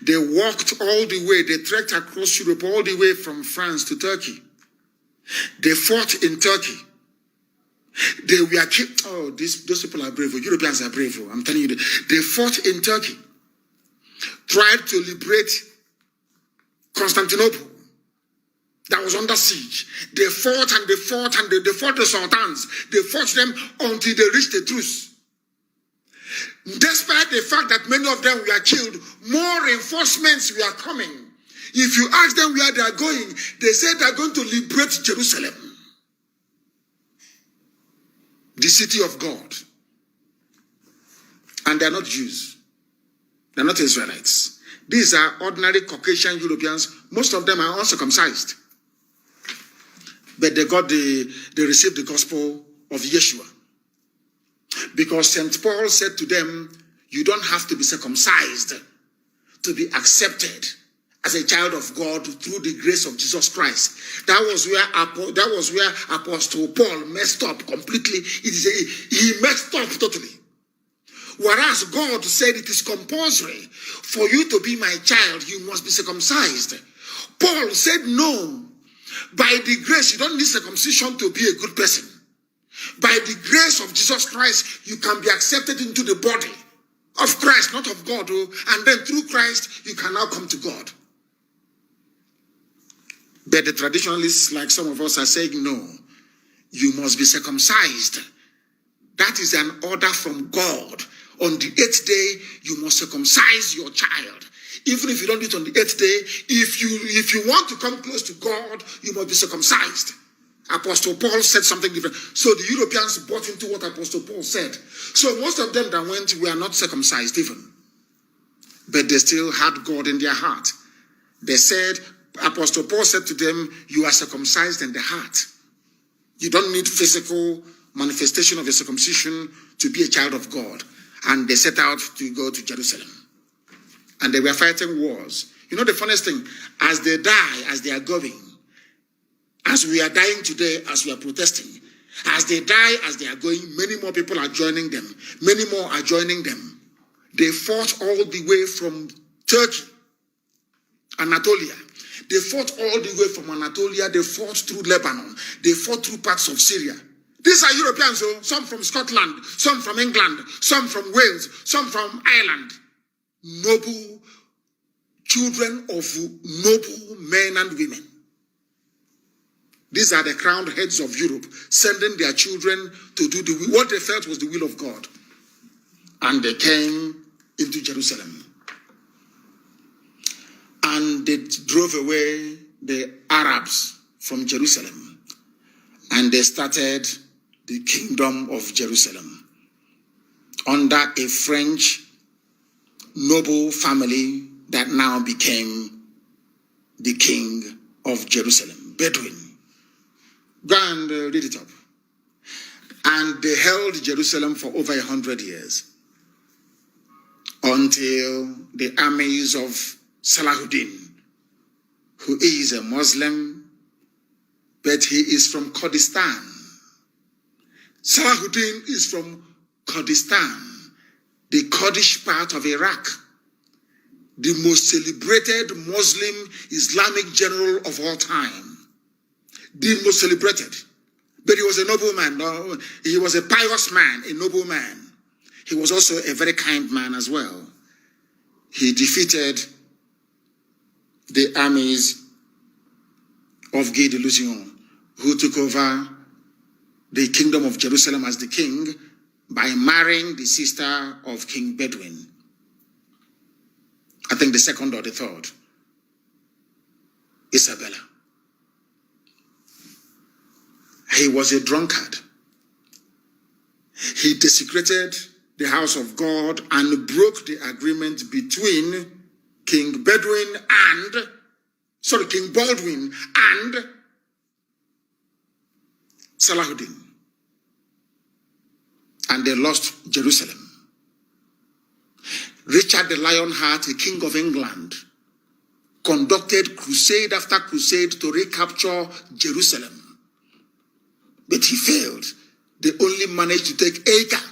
They walked all the way. They trekked across Europe all the way from France to Turkey. They fought in Turkey. They were killed. Oh, those people are brave. Europeans are brave. I'm telling you. They fought in Turkey. Tried to liberate Constantinople. That was under siege. They fought and they fought and they fought the sultans. They fought them until they reached the truce. Despite the fact that many of them were killed, more reinforcements were coming. If you ask them where they are going, they say they are going to liberate Jerusalem, the city of God. And they are not Jews. They are not Israelites. These are ordinary Caucasian Europeans. Most of them are uncircumcised. But they received the gospel of Yeshua. Because St. Paul said to them, you don't have to be circumcised to be accepted as a child of God through the grace of Jesus Christ. That was where Apostle Paul messed up completely. He messed up totally. Whereas God said it is compulsory for you to be my child, you must be circumcised. Paul said no. By the grace, you don't need circumcision to be a good person. By the grace of Jesus Christ, you can be accepted into the body of Christ, not of God. And then through Christ, you can now come to God. But the traditionalists, like some of us, are saying, no, you must be circumcised. That is an order from God. On the 8th day, you must circumcise your child. Even if you don't do it on the 8th day, if you want to come close to God, you must be circumcised. Apostle Paul said something different. So the Europeans bought into what Apostle Paul said. So most of them that went were not circumcised even. But they still had God in their heart. They said, Apostle Paul said to them, you are circumcised in the heart. You don't need physical manifestation of your circumcision to be a child of God. And they set out to go to Jerusalem. And they were fighting wars. You know the funniest thing? As they die, as they are going, as we are dying today, as we are protesting, As they die, as they are going, many more people are joining them. Many more are joining them. They fought all the way from Turkey, Anatolia. They fought all the way from Anatolia. They fought through Lebanon. They fought through parts of Syria. These are Europeans, so some from Scotland, some from England, some from Wales, some from Ireland. Noble children of noble men and women. These are the crowned heads of Europe, sending their children to do what they felt was the will of God. And they came into Jerusalem. And they drove away the Arabs from Jerusalem. And they started the kingdom of Jerusalem under a French noble family that now became the king of Jerusalem, Bedouin. Go and read it up. And they held Jerusalem for over 100 years until the armies of Salahuddin, who is a Muslim, but he is from Kurdistan. Salahuddin is from Kurdistan, the Kurdish part of Iraq, the most celebrated Muslim Islamic general of all time. The most celebrated. But he was a noble man. No, he was a pious man, a noble man. He was also a very kind man as well. He defeated the armies of Guy de Lusignan, who took over the kingdom of Jerusalem as the king by marrying the sister of King Bedouin. I think the second or the third, Isabella. He was a drunkard. He desecrated the house of God and broke the agreement between King Baldwin and Salahuddin. And they lost Jerusalem. Richard the Lionheart, the King of England, conducted crusade after crusade to recapture Jerusalem. But he failed. They only managed to take Acre,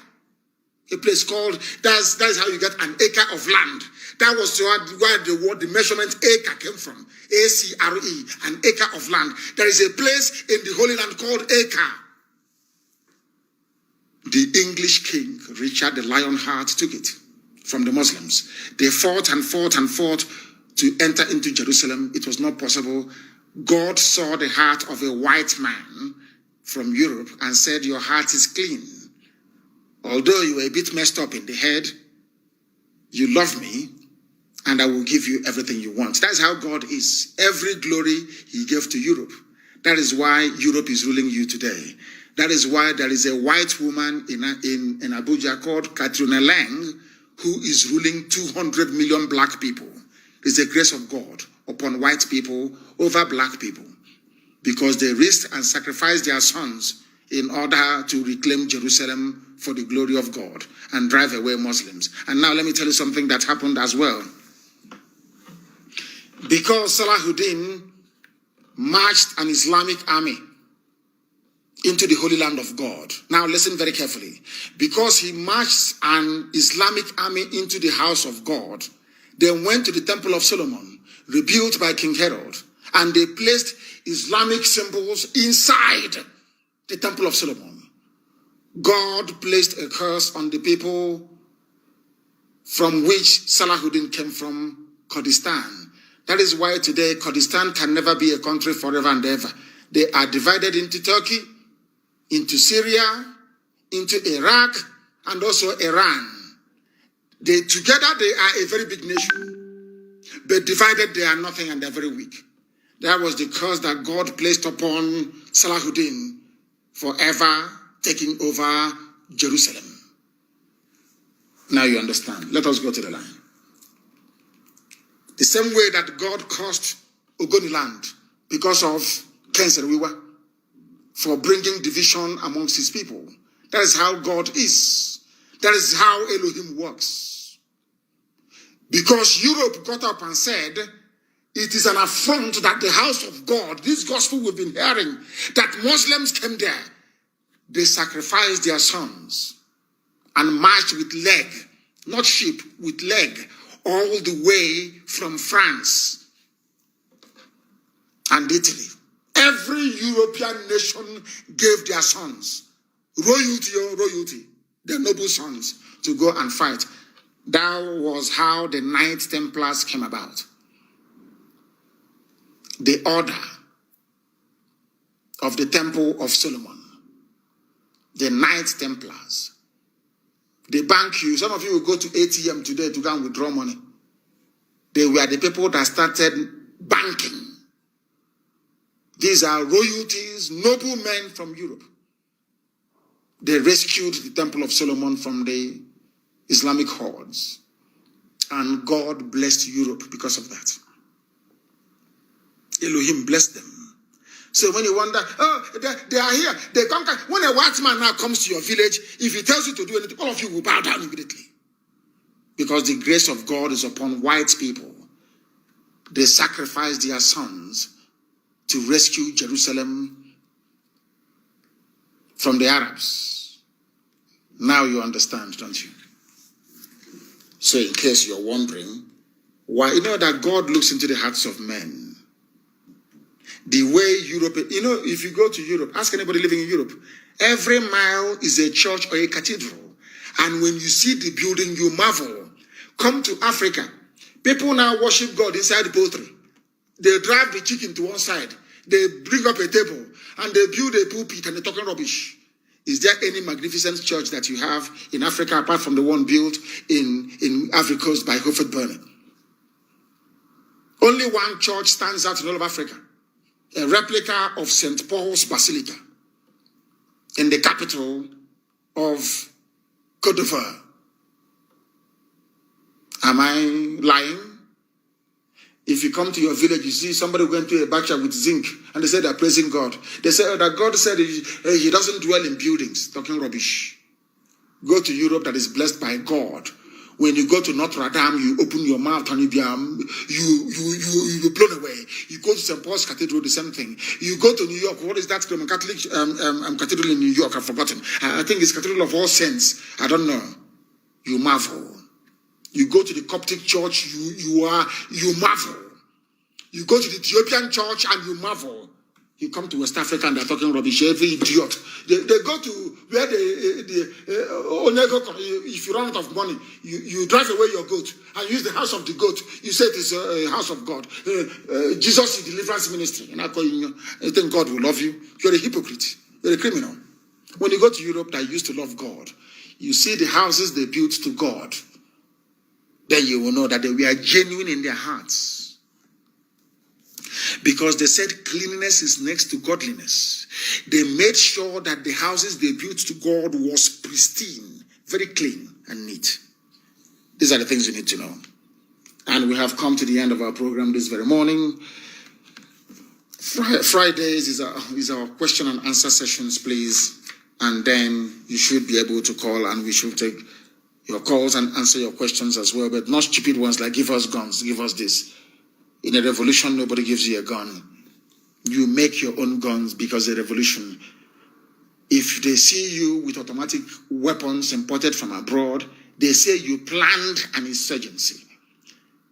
a place called, that's how you get an acre of land. That was where the measurement acre came from. A-C-R-E, an acre of land. There is a place in the Holy Land called Acre. The English king, Richard the Lionheart, took it from the Muslims. They fought and fought and fought to enter into Jerusalem. It was not possible. God saw the heart of a white man from Europe and said, your heart is clean. Although you were a bit messed up in the head, you love me, and I will give you everything you want. That's how God is. Every glory he gave to Europe. That is why Europe is ruling you today. That is why there is a white woman in Abuja called Katrina Lang, who is ruling 200 million black people. It's the grace of God upon white people over black people, because they risked and sacrificed their sons in order to reclaim Jerusalem for the glory of God and drive away Muslims. And now let me tell you something that happened as well. Because Salahuddin marched an Islamic army into the Holy Land of God. Now listen very carefully. Because he marched an Islamic army into the house of God, they went to the Temple of Solomon, rebuilt by King Herod, and they placed Islamic symbols inside the Temple of Solomon. God placed a curse on the people from which Salahuddin came from, Kurdistan. That is why today Kurdistan can never be a country forever and ever. They are divided into Turkey, into Syria, into Iraq, and also Iran. Together they are a very big nation, but divided they are nothing and they are very weak. That was the curse that God placed upon Salahuddin, forever taking over Jerusalem. Now you understand. Let us go to the line. The same way that God cursed Ogoniland because of Kenserewiwa for bringing division amongst his people. That is how God is. That is how Elohim works. Because Europe got up and said, it is an affront that the house of God, this gospel we've been hearing, that Muslims came there they sacrificed their sons and marched with leg, not sheep, with leg, all the way from France and Italy. Every European nation gave their sons, royalty, their noble sons, to go and fight. That was how the Knights Templars came about. The order of the Temple of Solomon, the Knights Templars. They bank you. Some of you will go to ATM today to go and withdraw money. They were the people that started banking. These are royalties, noble men from Europe. They rescued the Temple of Solomon from the Islamic hordes. And God blessed Europe because of that. Elohim blessed them. So when you wonder, oh, they are here, they conquer. When a white man now comes to your village, if he tells you to do anything, all of you will bow down immediately. Because the grace of God is upon white people. They sacrificed their sons to rescue Jerusalem from the Arabs. Now you understand, don't you? So in case you're wondering, why, you know that God looks into the hearts of men. The way Europe, you know, if you go to Europe, ask anybody living in Europe, every mile is a church or a cathedral. And when you see the building, you marvel. Come to Africa. People now worship God inside the poultry. They drive the chicken to one side. They bring up a table and they build a pulpit and they're talking rubbish. Is there any magnificent church that you have in Africa apart from the one built in Ivory Coast by Hofet Burney? Only one church stands out in all of Africa. A replica of St. Paul's Basilica in the capital of Côte d'Ivoire. Am I lying? If you come to your village, you see somebody going to a bacha with zinc, and they say they're praising God. They say that God said he doesn't dwell in buildings, talking rubbish. Go to Europe that is blessed by God. When you go to Notre Dame, you open your mouth and you'll be blown away. You go to St. Paul's Cathedral, the same thing. You go to New York, what is that Roman Catholic cathedral in New York? I've forgotten. I think it's Cathedral of All Saints. I don't know. You marvel. You go to the Coptic church, you marvel. You go to the Ethiopian church and you marvel. You come to West Africa and they're talking rubbish, every idiot. They go to where if you run out of money, you drive away your goat and use the house of the goat. You say it is a house of God. Jesus is deliverance ministry. And I think God will love you. You're a hypocrite. You're a criminal. When you go to Europe that used to love God, you see the houses they built to God. Then you will know that they were genuine in their hearts. Because they said cleanliness is next to godliness. They made sure that the houses they built to God was pristine, very clean and neat. These are the things you need to know. And we have come to the end of our program this very morning. Fridays is our question and answer sessions, please. And then you should be able to call and we should take your calls and answer your questions as well. But not stupid ones like give us guns, give us this. In a revolution, nobody gives you a gun. You make your own guns because the revolution. If they see you with automatic weapons imported from abroad, they say you planned an insurgency.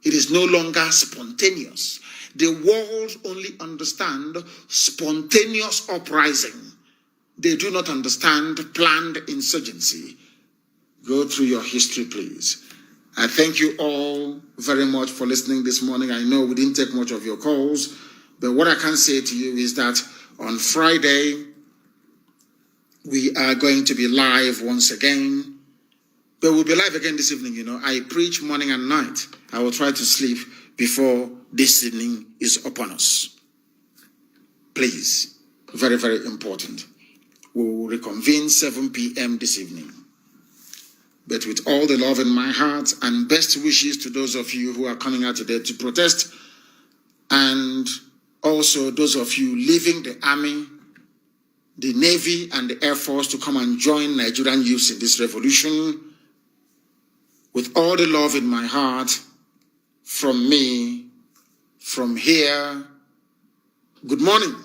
It is no longer spontaneous. The world only understand spontaneous uprising. They do not understand planned insurgency. Go through your history, please. I thank you all very much for listening this morning. I know we didn't take much of your calls, but what I can say to you is that on Friday, we are going to be live once again. But we'll be live again this evening, you know. I preach morning and night. I will try to sleep before this evening is upon us. Please, very, very important. We will reconvene 7 p.m. this evening. But with all the love in my heart and best wishes to those of you who are coming out today to protest, and also those of you leaving the army, the Navy, and the Air Force to come and join Nigerian youths in this revolution, with all the love in my heart, from me, from here, good morning.